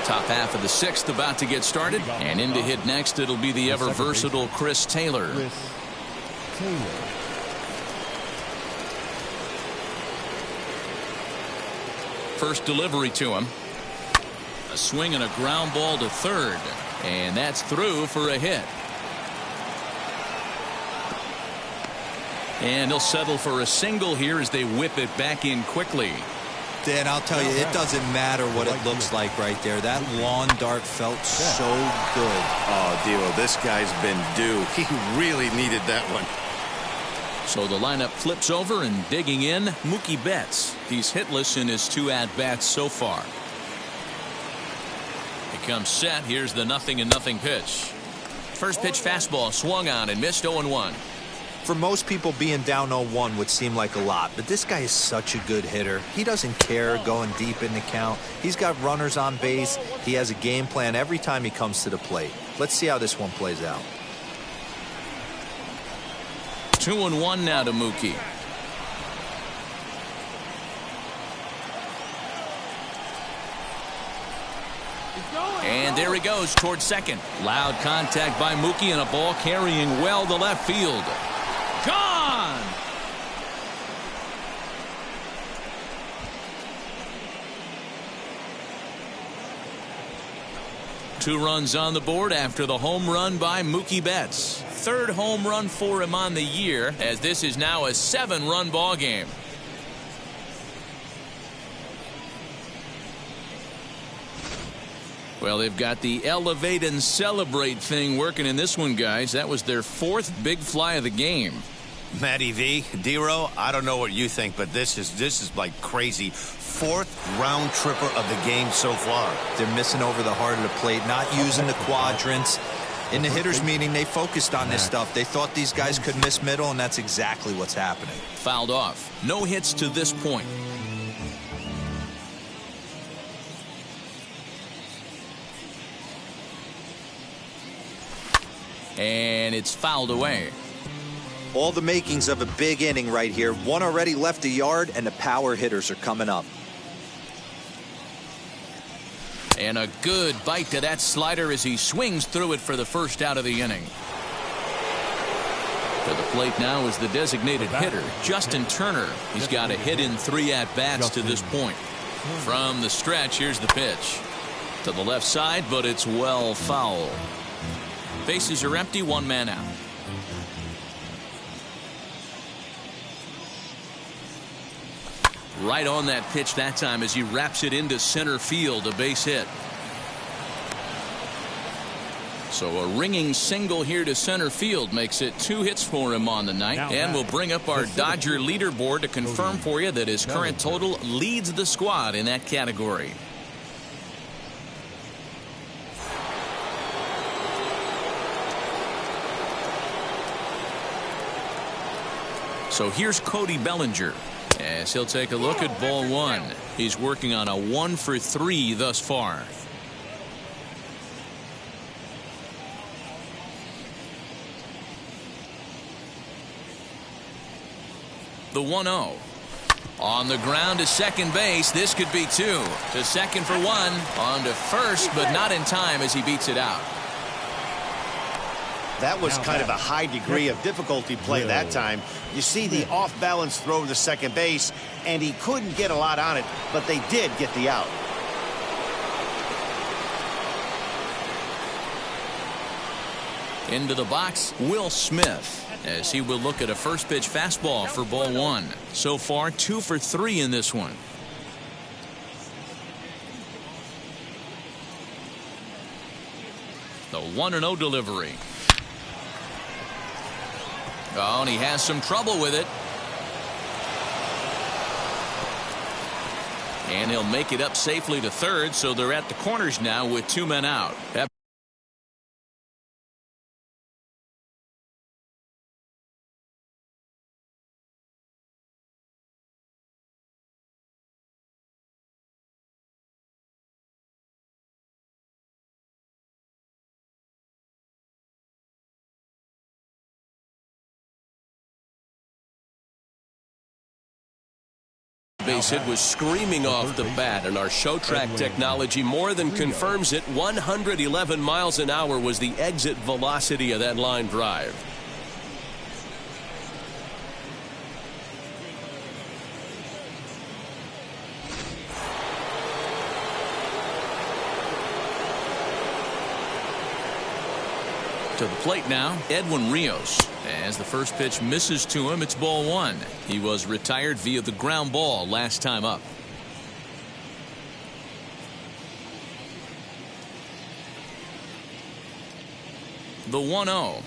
Top half of the 6th about to get started, and in to hit next it'll be the ever versatile Chris Taylor. First delivery to him. A swing and a ground ball to third, and that's through for a hit. And he'll settle for a single here as they whip it back in quickly. Dan, I'll tell you, it doesn't matter what it looks like right there. That lawn dart felt so good. Oh, Devo, this guy's been due. He really needed that one. So the lineup flips over, and digging in, Mookie Betts. He's hitless in his 2 at-bats so far. He comes set. Here's the 0-0 pitch. First pitch fastball swung on and missed. 0-1. For most people, being down 0-1 would seem like a lot, but this guy is such a good hitter. He doesn't care going deep in the count. He's got runners on base. He has a game plan every time he comes to the plate. Let's see how this one plays out. 2-1 now to Mookie. And there he goes towards second. Loud contact by Mookie, and a ball carrying well to left field. Gone! Two runs on the board after the home run by Mookie Betts. 3rd home run for him on the year, as this is now a 7-run ball game. Well, they've got the elevate and celebrate thing working in this one, guys. That was their 4th big fly of the game. Matty V, D-Row, I don't know what you think, but this is like crazy. 4th round tripper of the game so far. They're missing over the heart of the plate, not using the quadrants. In the hitters meeting, they focused on this stuff. They thought these guys could miss middle, and that's exactly what's happening. Fouled off. No hits to this point. And it's fouled away. All the makings of a big inning right here. One already left the yard, and the power hitters are coming up. And a good bite to that slider as he swings through it for the first out of the inning. To the plate now is the designated hitter, Justin Turner. He's got a hit in 3 at-bats to this point. From the stretch, here's the pitch. To the left side, but it's well foul. Bases are empty, 1 man out. Right on that pitch that time as he wraps it into center field, a base hit. So a ringing single here to center field makes it 2 hits for him on the night. And we'll bring up our Dodger leaderboard to confirm for you that his current total leads the squad in that category. So here's Cody Bellinger as he'll take a look at ball 1. He's working on a 1 for 3 thus far. The 1-0. On the ground to second base. This could be 2. To second for 1. On to first, but not in time as he beats it out. That was kind of a high degree of difficulty play that time. You see the off-balance throw to second base, and he couldn't get a lot on it, but they did get the out. Into the box, Will Smith, as he will look at a first pitch fastball for ball 1. So far, 2 for 3 in this one. The 1-0 delivery. Oh, and he has some trouble with it. And he'll make it up safely to third, so they're at the corners now with 2 men out. Base hit was screaming off the bat, and our show track technology more than confirms it. 111 miles an hour was the exit velocity of that line drive. To the plate now, Edwin Rios. As the first pitch misses to him, it's ball 1. He was retired via the ground ball last time up. The 1-0.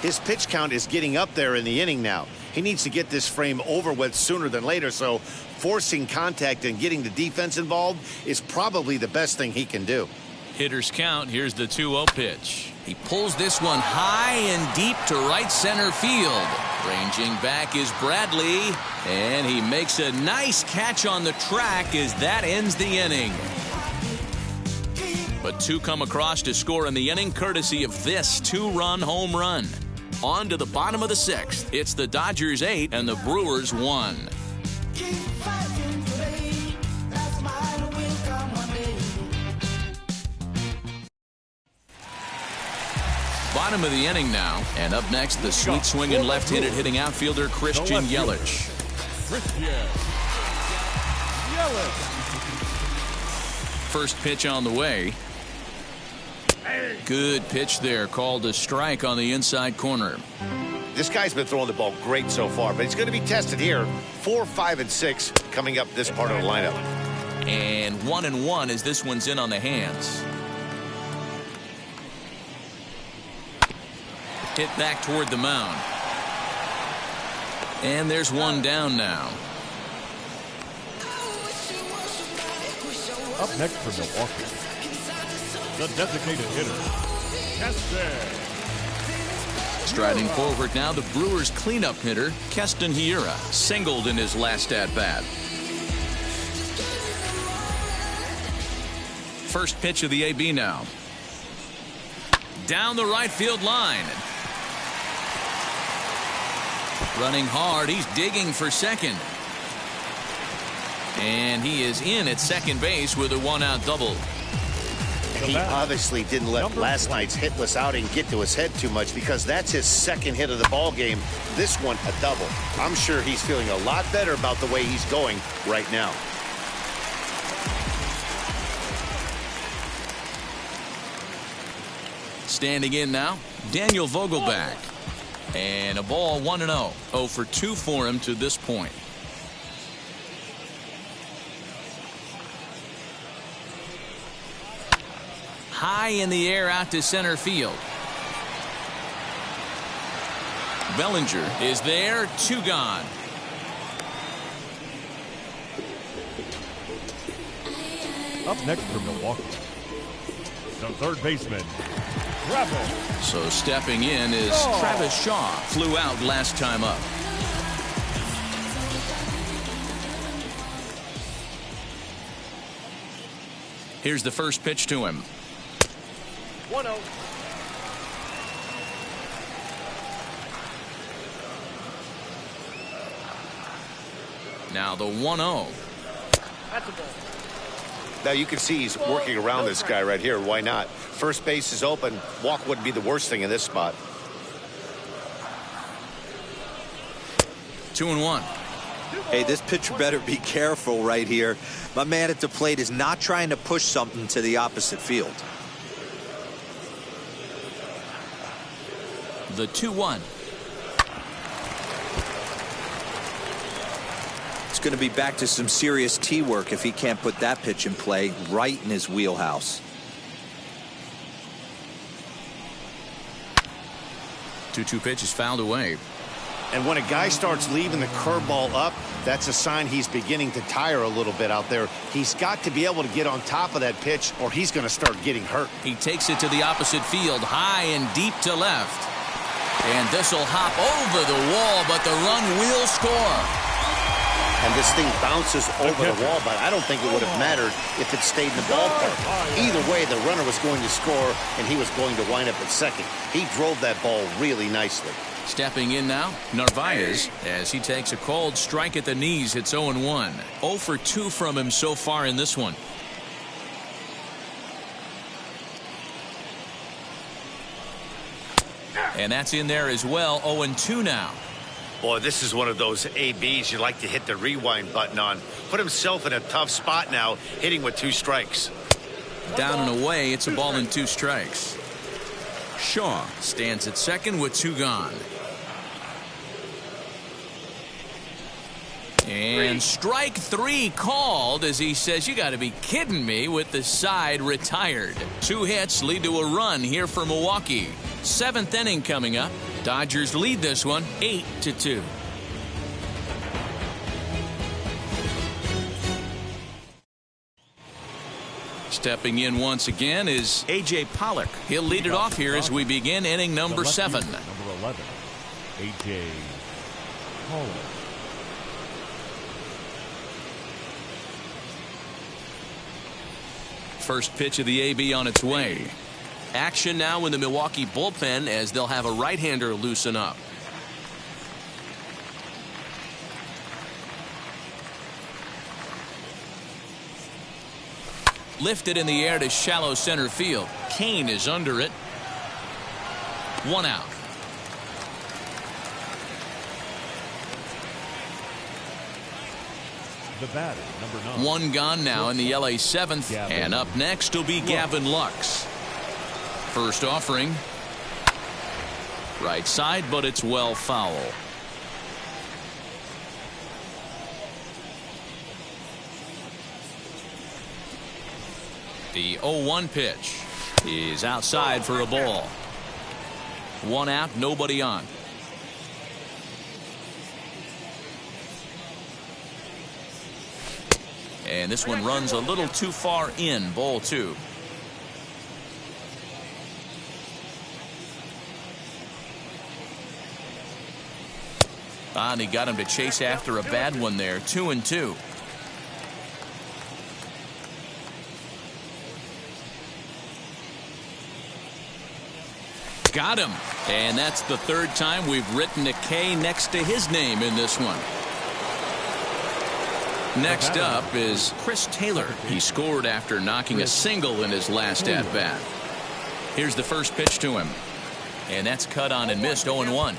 His pitch count is getting up there in the inning now. He needs to get this frame over with sooner than later, so forcing contact and getting the defense involved is probably the best thing he can do. Hitters count. Here's the 2-0 pitch. He pulls this one high and deep to right center field. Ranging back is Bradley, and he makes a nice catch on the track as that ends the inning. But 2 come across to score in the inning courtesy of this 2-run home run. On to the bottom of the 6th. It's the Dodgers 8 and the Brewers 1. Bottom of the inning now, and up next the sweet swinging left-handed hitting outfielder Christian Yelich. First pitch on the way. Good pitch there, called a strike on the inside corner. This guy's been throwing the ball great so far, but he's going to be tested here. 4, 5, and 6 coming up this part of the lineup. And 1-1 as this one's in on the hands. Hit back toward the mound. And there's one down now. Up next for Milwaukee, the designated hitter, Keston. Striding forward now, the Brewers cleanup hitter, Keston Hiura, singled in his last at-bat. First pitch of the AB now. Down the right field line. Running hard, he's digging for second. And he is in at second base with a one-out double. He obviously didn't let last night's hitless outing get to his head too much, because that's his second hit of the ball game. This one a double. I'm sure he's feeling a lot better about the way he's going right now. Standing in now, Daniel Vogelback. And a ball 1-0. 0 for 2 for him to this point. High in the air out to center field. Bellinger is there, 2 gone. Up next for Milwaukee, the third baseman, Travis. So stepping in is Travis Shaw. Flew out last time up. Here's the first pitch to him. 1-0. Now the 1-0. That's a ball. Now you can see he's working around this guy right here. Why not? First base is open. Walk wouldn't be the worst thing in this spot. 2-1. Hey, this pitcher better be careful right here. My man at the plate is not trying to push something to the opposite field. The 2-1. It's going to be back to some serious tee work if he can't put that pitch in play right in his wheelhouse. 2-2 pitch is fouled away. And when a guy starts leaving the curveball up, that's a sign he's beginning to tire a little bit out there. He's got to be able to get on top of that pitch, or he's going to start getting hurt. He takes it to the opposite field, high and deep to left. And this will hop over the wall, but the run will score. And this thing bounces over the wall, but I don't think it would have mattered if it stayed in the ballpark. Either way, the runner was going to score, and he was going to wind up at second. He drove that ball really nicely. Stepping in now, Narvaez, as he takes a cold strike at the knees. It's 0-1. 0 for 2 from him so far in this one. And that's in there as well. 0-2 now. Boy, this is one of those ABs you like to hit the rewind button on. Put himself in a tough spot now, hitting with 2 strikes. Down and away, it's a ball and 2 strikes. Shaw stands at second with 2 gone. And strike 3 called as he says, you got to be kidding me, with the side retired. 2 hits lead to a run here for Milwaukee. 7th inning coming up. Dodgers lead this one 8-2. Stepping in once again is A.J. Pollock. He'll lead it off here as we begin inning number 7. Number 11, A.J. Pollock. First pitch of the AB on its way. Action now in the Milwaukee bullpen as they'll have a right-hander loosen up. Lifted in the air to shallow center field. Kane is under it. 1 out. The batter, number 9. 1 gone now in the LA 7th. And up next will be Gavin Lux. First offering. Right side, but it's well foul. The 0-1 pitch is outside for a ball. 1 out, nobody on. And this one runs a little too far in. Ball 2. And he got him to chase after a bad one there. 2-2. Got him. And that's the 3rd time we've written a K next to his name in this one. Next up is Chris Taylor. He scored after knocking a single in his last at-bat. Here's the first pitch to him. And that's cut on and missed. 0-1.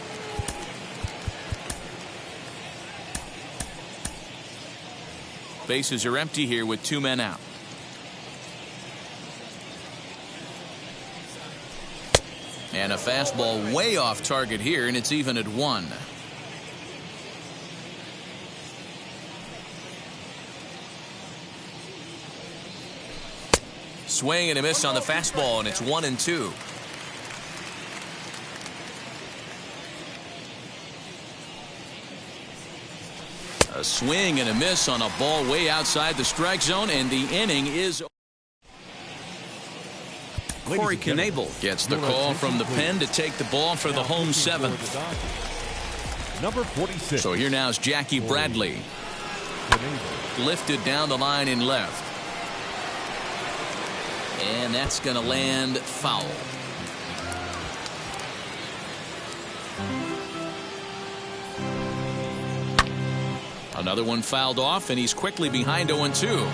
Bases are empty here with 2 men out. And a fastball way off target here, and it's even at 1. Swing and a miss on the fastball, and it's 1-2. A swing and a miss on a ball way outside the strike zone, and the inning is. Corey Knebel gets the call from the pen to take the ball for the home 7th. Number 46. So here now is Jackie Bradley. Lifted down the line in left. And that's going to land foul. Another one fouled off, and he's quickly behind 0-2.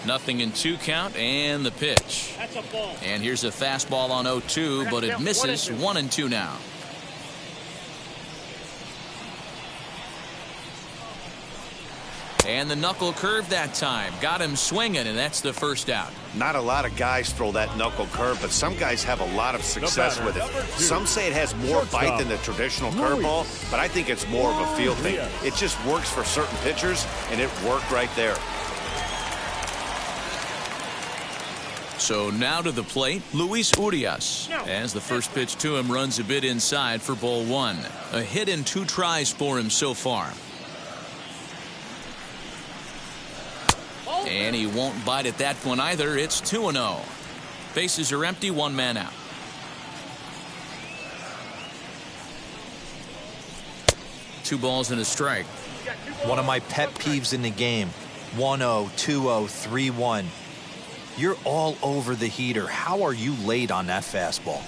Nothing in 2 count, and the pitch. That's a ball. And here's a fastball on 0-2, but it misses. 1-2 now. And the knuckle curve that time. Got him swinging, and that's the first out. Not a lot of guys throw that knuckle curve, but some guys have a lot of success with it. Some say it has more bite than the traditional curveball, but I think it's more of a feel thing. It just works for certain pitchers, and it worked right there. So now to the plate, Luis Urias. As the first pitch to him runs a bit inside for ball 1. A hit in 2 tries for him so far. And he won't bite at that one either. It's 2-0. Bases are empty, 1 man out. Two balls and a strike. One of my pet peeves in the game. 1-0, 2-0, 3-1. You're all over the heater. How are you late on that fastball?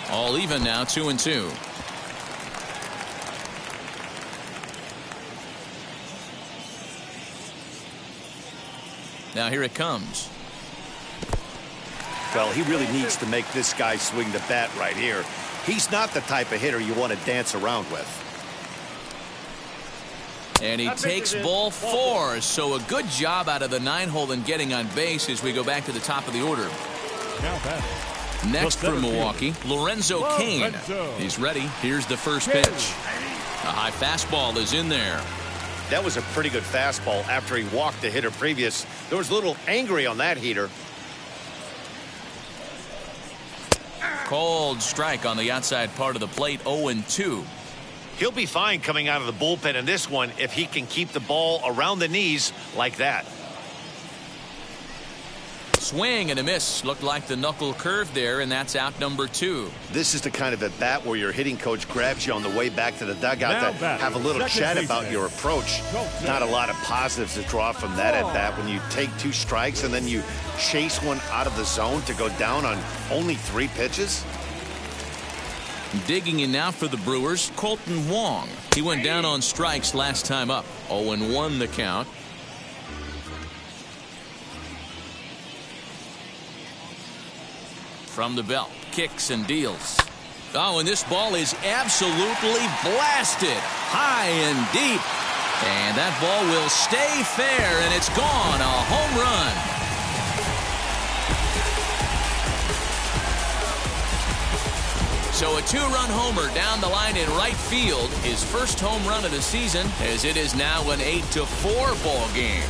All even now, 2-2. Now here it comes. Well, he really needs to make this guy swing the bat right here. He's not the type of hitter you want to dance around with. And he takes ball 4. So a good job out of the 9-hole in getting on base as we go back to the top of the order. Next for Milwaukee, Lorenzo Cain. He's ready. Here's the first pitch. A high fastball is in there. That was a pretty good fastball after he walked the hitter previous. There was a little angry on that heater. Cold strike on the outside part of the plate. 0-2. He'll be fine coming out of the bullpen in this one if he can keep the ball around the knees like that. Swing and a miss. Looked like the knuckle curve there, and that's out number 2. This is the kind of at bat where your hitting coach grabs you on the way back to the dugout to have a little chat about your approach. Not a lot of positives to draw from that at bat when you take 2 strikes and then you chase one out of the zone to go down on only 3 pitches. Digging in now for the Brewers, Colton Wong. He went down on strikes last time up. 0-1 the count. From the belt, kicks and deals. Oh, and this ball is absolutely blasted high and deep. And that ball will stay fair, and it's gone. A home run. So a two-run homer down the line in right field. His first home run of the season, as it is now an 8-4 ball game.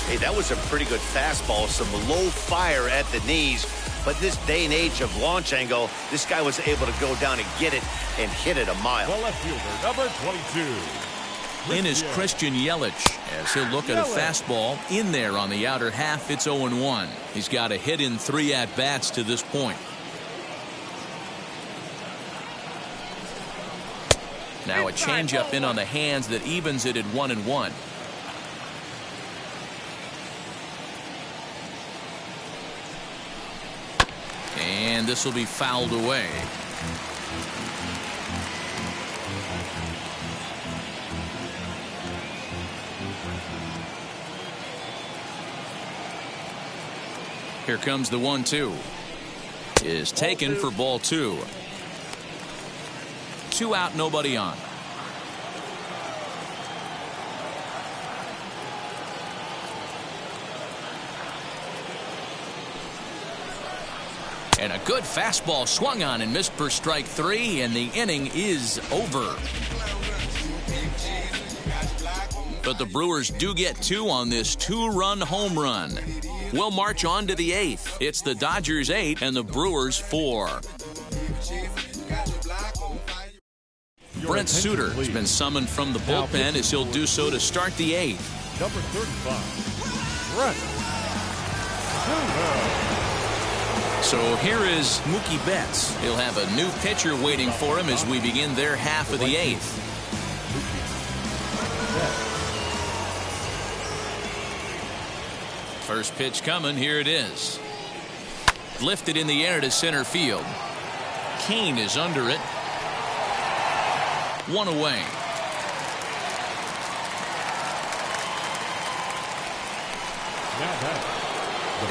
Hey, that was a pretty good fastball. Some low fire at the knees. But this day and age of launch angle, this guy was able to go down and get it and hit it a mile. The left fielder, number 22. In is Christian Yelich, as he'll look at a fastball in there on the outer half. It's 0-1. He's got a hit in 3 at-bats to this point. Now a changeup in on the hands that evens it at 1-1. And this will be fouled away. Here comes the 1-2. Is taken for ball 2. 2 out, nobody on. And a good fastball swung on and missed for strike 3, and the inning is over. But the Brewers do get 2 on this 2-run home run. We'll march on to the 8th. It's the Dodgers 8 and the Brewers 4. Brent Suter has been summoned from the bullpen as he'll do so to start the 8th. Number 35, Brent Suter. So here is Mookie Betts. He'll have a new pitcher waiting for him as we begin their half of the 8th. First pitch coming. Here it is. Lifted in the air to center field. Kane is under it. 1 away.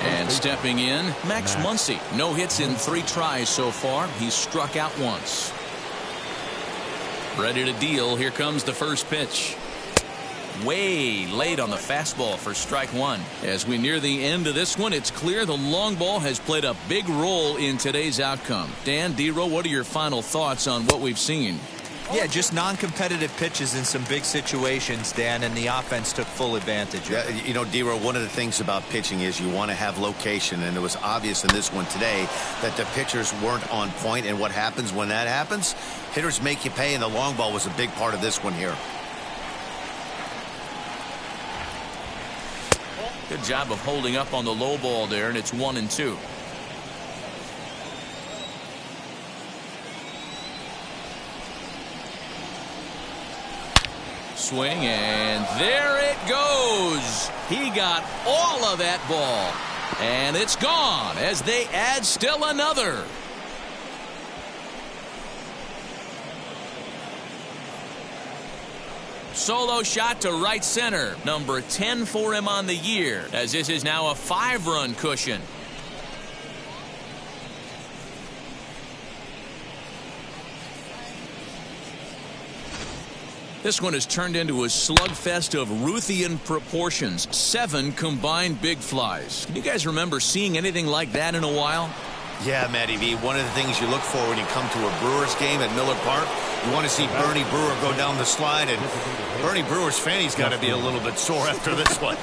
And stepping in, Max Muncy. No hits in 3 tries so far. He's struck out once. Ready to deal. Here comes the first pitch. Way late on the fastball for strike 1. As we near the end of this one, it's clear the long ball has played a big role in today's outcome. Dan, D-Row, what are your final thoughts on what we've seen? Yeah, just non-competitive pitches in some big situations, Dan, and the offense took full advantage. Yeah, you know, D-Row, one of the things about pitching is you want to have location, and it was obvious in this one today that the pitchers weren't on point, and what happens when that happens? Hitters make you pay, and the long ball was a big part of this one here. Good job of holding up on the low ball there, and it's 1-2. Swing, and there it goes. He got all of that ball, and it's gone as they add still another. Solo shot to right center. Number 10 for him on the year, as this is now a 5-run cushion. This one has turned into a slugfest of Ruthian proportions. 7 combined big flies. Can you guys remember seeing anything like that in a while? Yeah, Matty V, one of the things you look for when you come to a Brewers game at Miller Park, you want to see Bernie Brewer go down the slide, and Bernie Brewer's fanny's got to be a little bit sore after this one.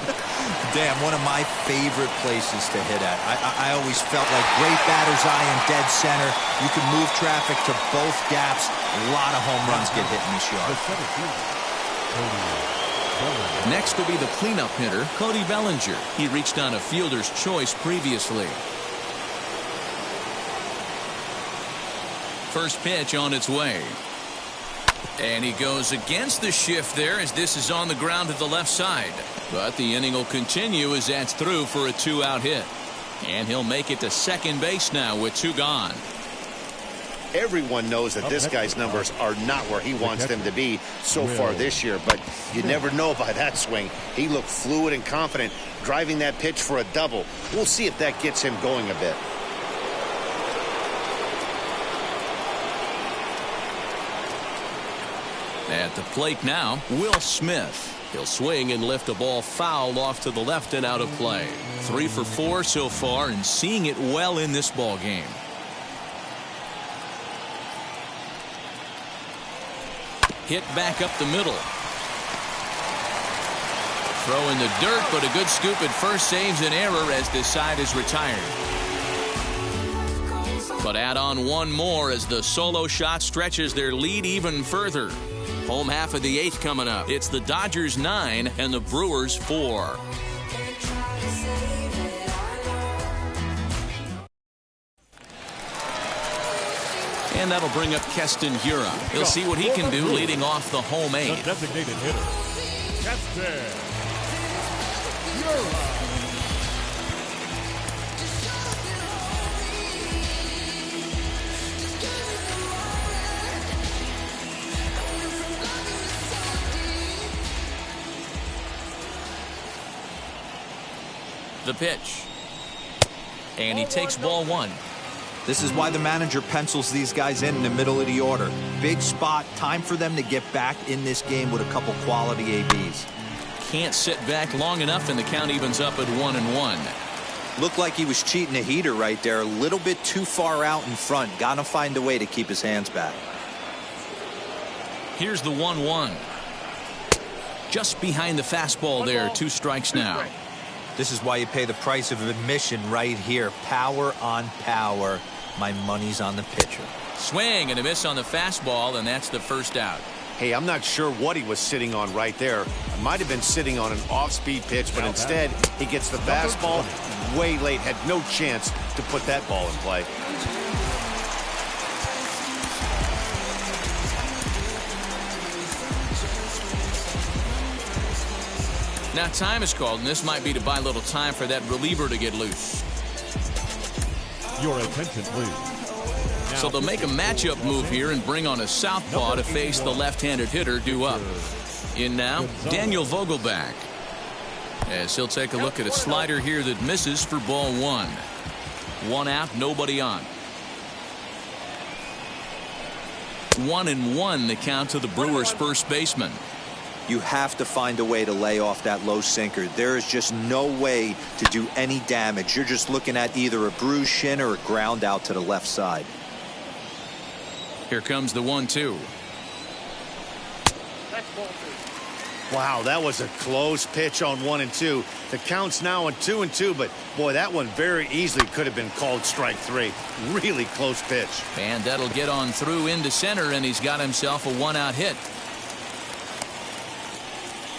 Damn, one of my favorite places to hit at. I always felt like great batter's eye in dead center. You can move traffic to both gaps. A lot of home runs get hit in this yard. Next will be the cleanup hitter, Cody Bellinger. He reached on a fielder's choice previously. First pitch on its way. And he goes against the shift there as this is on the ground to the left side. But the inning will continue as that's through for a 2-out hit. And he'll make it to second base now with 2 gone. Everyone knows that this guy's numbers are not where he wants them to be so far this year, but you never know by that swing. He looked fluid and confident, driving that pitch for a double. We'll see if that gets him going a bit. At the plate now, Will Smith. He'll swing and lift a ball foul off to the left and out of play. 3 for 4 so far and seeing it well in this ball game. Hit back up the middle. Throw in the dirt, but a good scoop at first saves an error as this side is retired. But add on one more as the solo shot stretches their lead even further. Home half of the 8th coming up. It's the Dodgers 9 and the Brewers 4. And that'll bring up Keston Hiura. He'll see what he can do leading off the home 8. The designated hitter, Keston Hiura. The pitch. And he takes ball 1. This is why the manager pencils these guys in the middle of the order. Big spot, time for them to get back in this game with a couple quality ABs. Can't sit back long enough, and the count evens up at 1-1. Looked like he was cheating a heater right there, a little bit too far out in front. Gotta find a way to keep his hands back. Here's the 1-1. Just behind the fastball there. 2 strikes now. This is why you pay the price of admission right here. Power on power. My money's on the pitcher. Swing and a miss on the fastball, and that's the first out. Hey, I'm not sure what he was sitting on right there. It might have been sitting on an off-speed pitch, but instead he gets the fastball way late. Had no chance to put that ball in play. Now time is called, and this might be to buy a little time for that reliever to get loose. Your attention, please. So they'll make a matchup move here and bring on a southpaw to face the left-handed hitter due up. In now, Daniel Vogelback. As he'll take a look at a slider here that misses for ball 1. 1 out, nobody on. 1-1 the count to the Brewers' first baseman. You have to find a way to lay off that low sinker. There is just no way to do any damage. You're just looking at either a bruised shin or a ground out to the left side. Here comes the 1-2. Wow, that was a close pitch on 1 and 2. The count's now on 2 and 2, but boy, that one very easily could have been called strike 3. Really close pitch. And that'll get on through into center, and he's got himself a 1-out hit.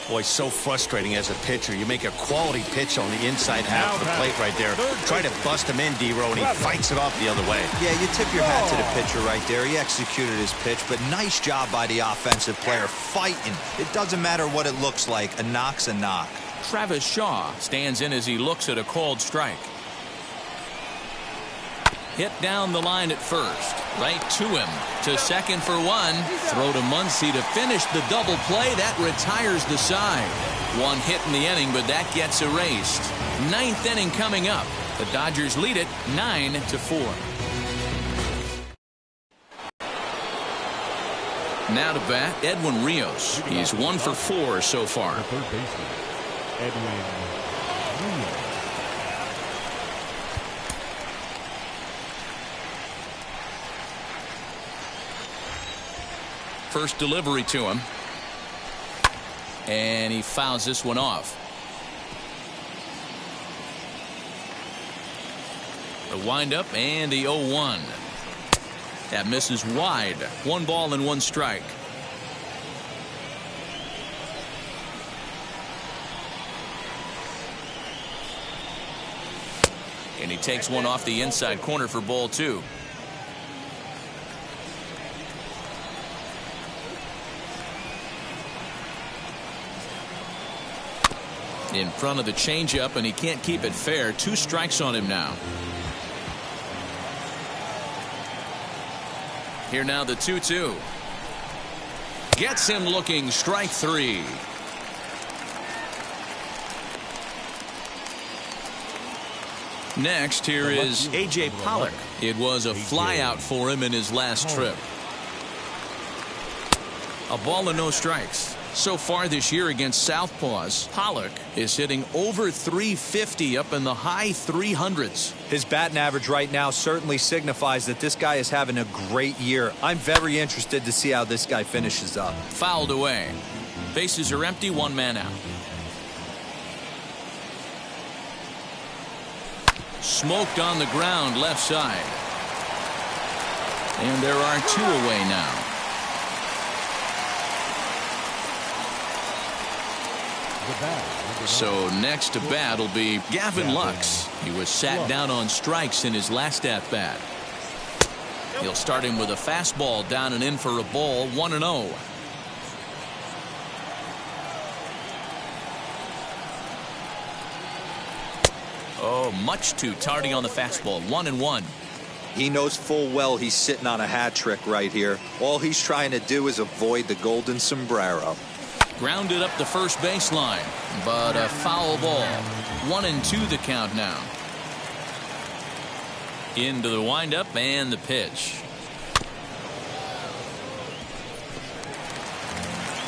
Boy, so frustrating as a pitcher. You make a quality pitch on the inside half of the plate right there. Try to bust him in, D-Row, and he fights it off the other way. Yeah, you tip your hat to the pitcher right there. He executed his pitch, but nice job by the offensive player fighting. It doesn't matter what it looks like. A knock's a knock. Travis Shaw stands in as he looks at a called strike. Hit down the line at first. Right to him. To second for 1. Throw to Muncy to finish the double play. That retires the side. 1 hit in the inning, but that gets erased. 9th inning coming up. The Dodgers lead it 9-4. Now to bat, Edwin Rios. He's 1 for 4 so far. The third baseman, Edwin Rios. First delivery to him. And he fouls this one off. The windup and the 0-1. That misses wide. 1 ball and 1 strike. And he takes one off the inside corner for ball 2. In front of the changeup, and he can't keep it fair. 2 strikes on him now. Here now the 2-2. Gets him looking, strike 3. Next, here is A.J. Pollock. It was a flyout for him in his last trip. A ball and no strikes. So far this year against Southpaws, Pollock is hitting over 350 up in the high 300s. His batting average right now certainly signifies that this guy is having a great year. I'm very interested to see how this guy finishes up. Fouled away. Bases are empty, one man out. Smoked on the ground left side. And there are two away now. So next to bat will be Gavin Lux. He was sat down on strikes in his last at bat. He'll start him with a fastball down and in for a ball, 1-0. Oh, much too tardy on the fastball, 1-1. He knows full well he's sitting on a hat trick right here. All he's trying to do is avoid the golden sombrero. Grounded up the first baseline, but a foul ball. 1-2 the count now. Into the windup and the pitch.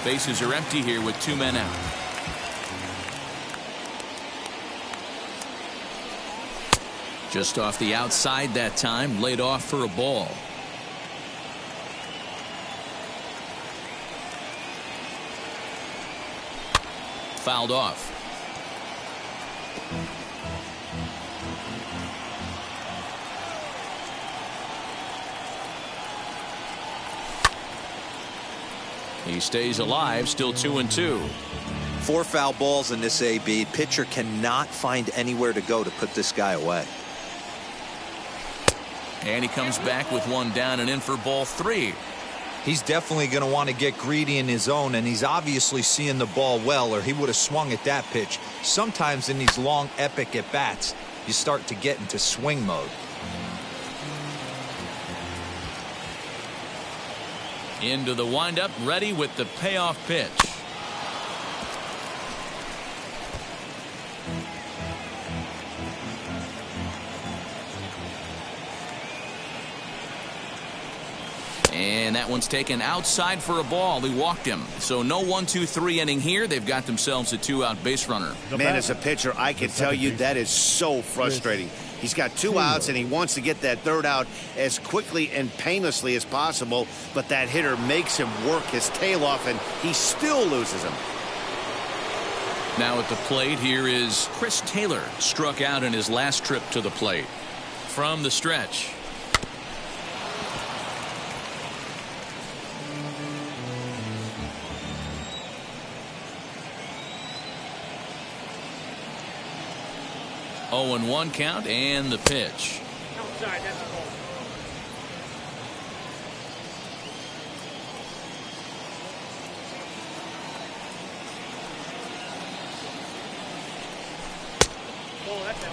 Bases are empty here with two men out. Just off the outside that time, laid off for a ball. Fouled off. He stays alive, still 2-2. 4 foul balls in this AB. Pitcher cannot find anywhere to go to put this guy away. And he comes back with one down and in for ball 3. He's definitely going to want to get greedy in his zone, and he's obviously seeing the ball well, or he would have swung at that pitch. Sometimes in these long, epic at-bats, you start to get into swing mode. Into the windup, ready with the payoff pitch. And that one's taken outside for a ball. He walked him. So no 1-2-3 inning here. They've got themselves a 2-out base runner. Man, as a pitcher, I can tell you that is so frustrating. He's got 2 outs, and he wants to get that 3rd out as quickly and painlessly as possible, but that hitter makes him work his tail off, and he still loses him. Now at the plate, here is Chris Taylor. Struck out in his last trip to the plate. From the stretch. Oh, and 1 count and the pitch. Outside, that's a ball. Oh, that's out.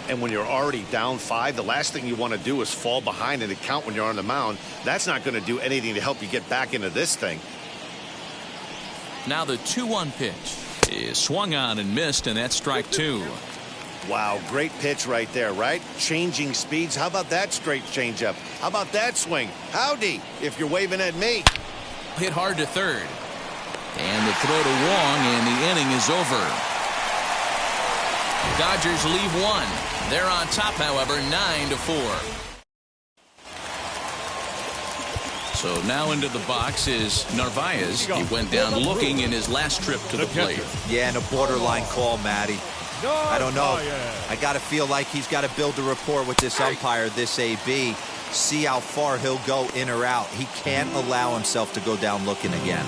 And when you're already down 5, the last thing you want to do is fall behind in the count when you're on the mound. That's not going to do anything to help you get back into this thing. Now the 2-1 pitch is swung on and missed, and that's strike 2. Wow, great pitch right there, right? Changing speeds. How about that straight changeup? How about that swing? Howdy, if you're waving at me. Hit hard to third. And the throw to Wong, and the inning is over. Dodgers leave 1. They're on top, however, 9-4. So now into the box is Narvaez. He went down looking in his last trip to the plate. Yeah, and a borderline call, Matty. I don't know. I got to feel like he's got to build a rapport with this umpire, this AB. See how far he'll go in or out. He can't allow himself to go down looking again.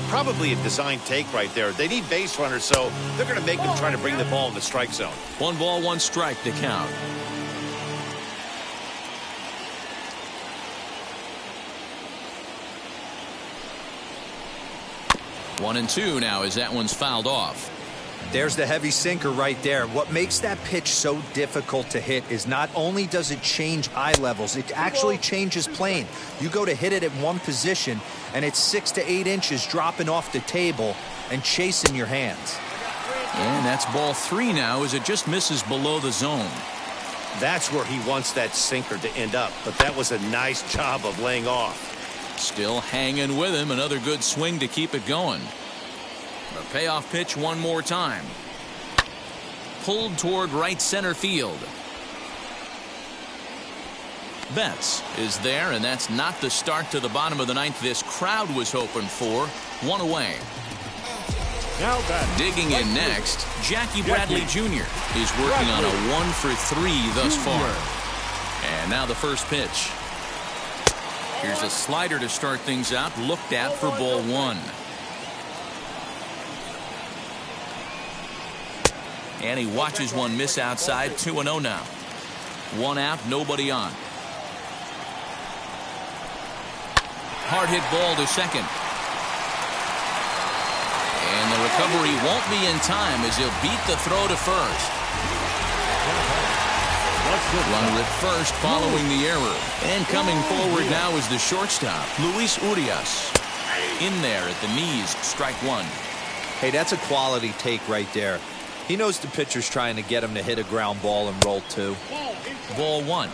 Probably a design take right there. They need base runners, so they're going to make them try to bring the ball in the strike zone. 1 ball, 1 strike to count. One and 2 now as that one's fouled off. There's the heavy sinker right there. What makes that pitch so difficult to hit is not only does it change eye levels, it actually changes plane. You go to hit it at one position, and it's 6 to 8 inches dropping off the table and chasing your hands. And that's ball 3 now as it just misses below the zone. That's where he wants that sinker to end up, but that was a nice job of laying off. Still hanging with him. Another good swing to keep it going. The payoff pitch one more time. Pulled toward right center field. Betts is there, and that's not the start to the bottom of the ninth this crowd was hoping for. One away. Now that Digging in next, Jackie Bradley Jr. is working on a 1-for-3 thus far. And now the first pitch. Here's a slider to start things out, looked at for ball one. And he watches one miss outside. 2-0 now. One out, nobody on. Hard hit ball to second. And the recovery won't be in time as he'll beat the throw to first. Runner at first following the error. And coming forward now is the shortstop, Luis Urias. In there at the knees, strike one. Hey, that's a quality take right there. He knows the pitcher's trying to get him to hit a ground ball and roll two. Ball one.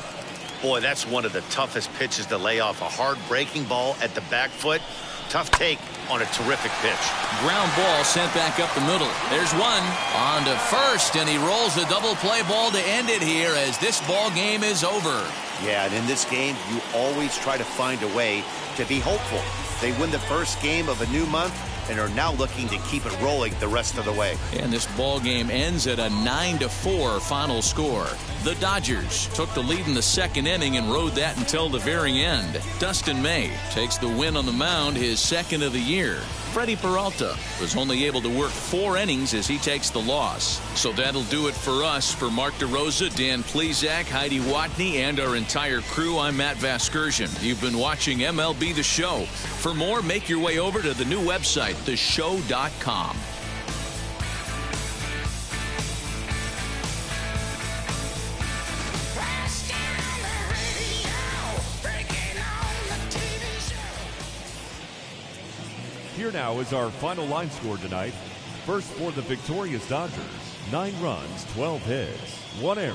Boy, that's one of the toughest pitches to lay off. A hard breaking ball at the back foot. Tough take on a terrific pitch. Ground ball sent back up the middle. There's one on to first, and he rolls the double play ball to end it here as this ball game is over. Yeah, and in this game, you always try to find a way to be hopeful. They win the first game of a new month and are now looking to keep it rolling the rest of the way. And this ball game ends at a 9-4 final score. The Dodgers took the lead in the second inning and rode that until the very end. Dustin May takes the win on the mound, his second of the year. Freddie Peralta was only able to work 4 innings as he takes the loss. So that'll do it for us. For Mark DeRosa, Dan Plesac, Heidi Watney, and our entire crew, I'm Matt Vasgersian. You've been watching MLB The Show. For more, make your way over to the new website, theshow.com. Here now is our final line score tonight. First for the victorious Dodgers, 9 runs, 12 hits, 1 error.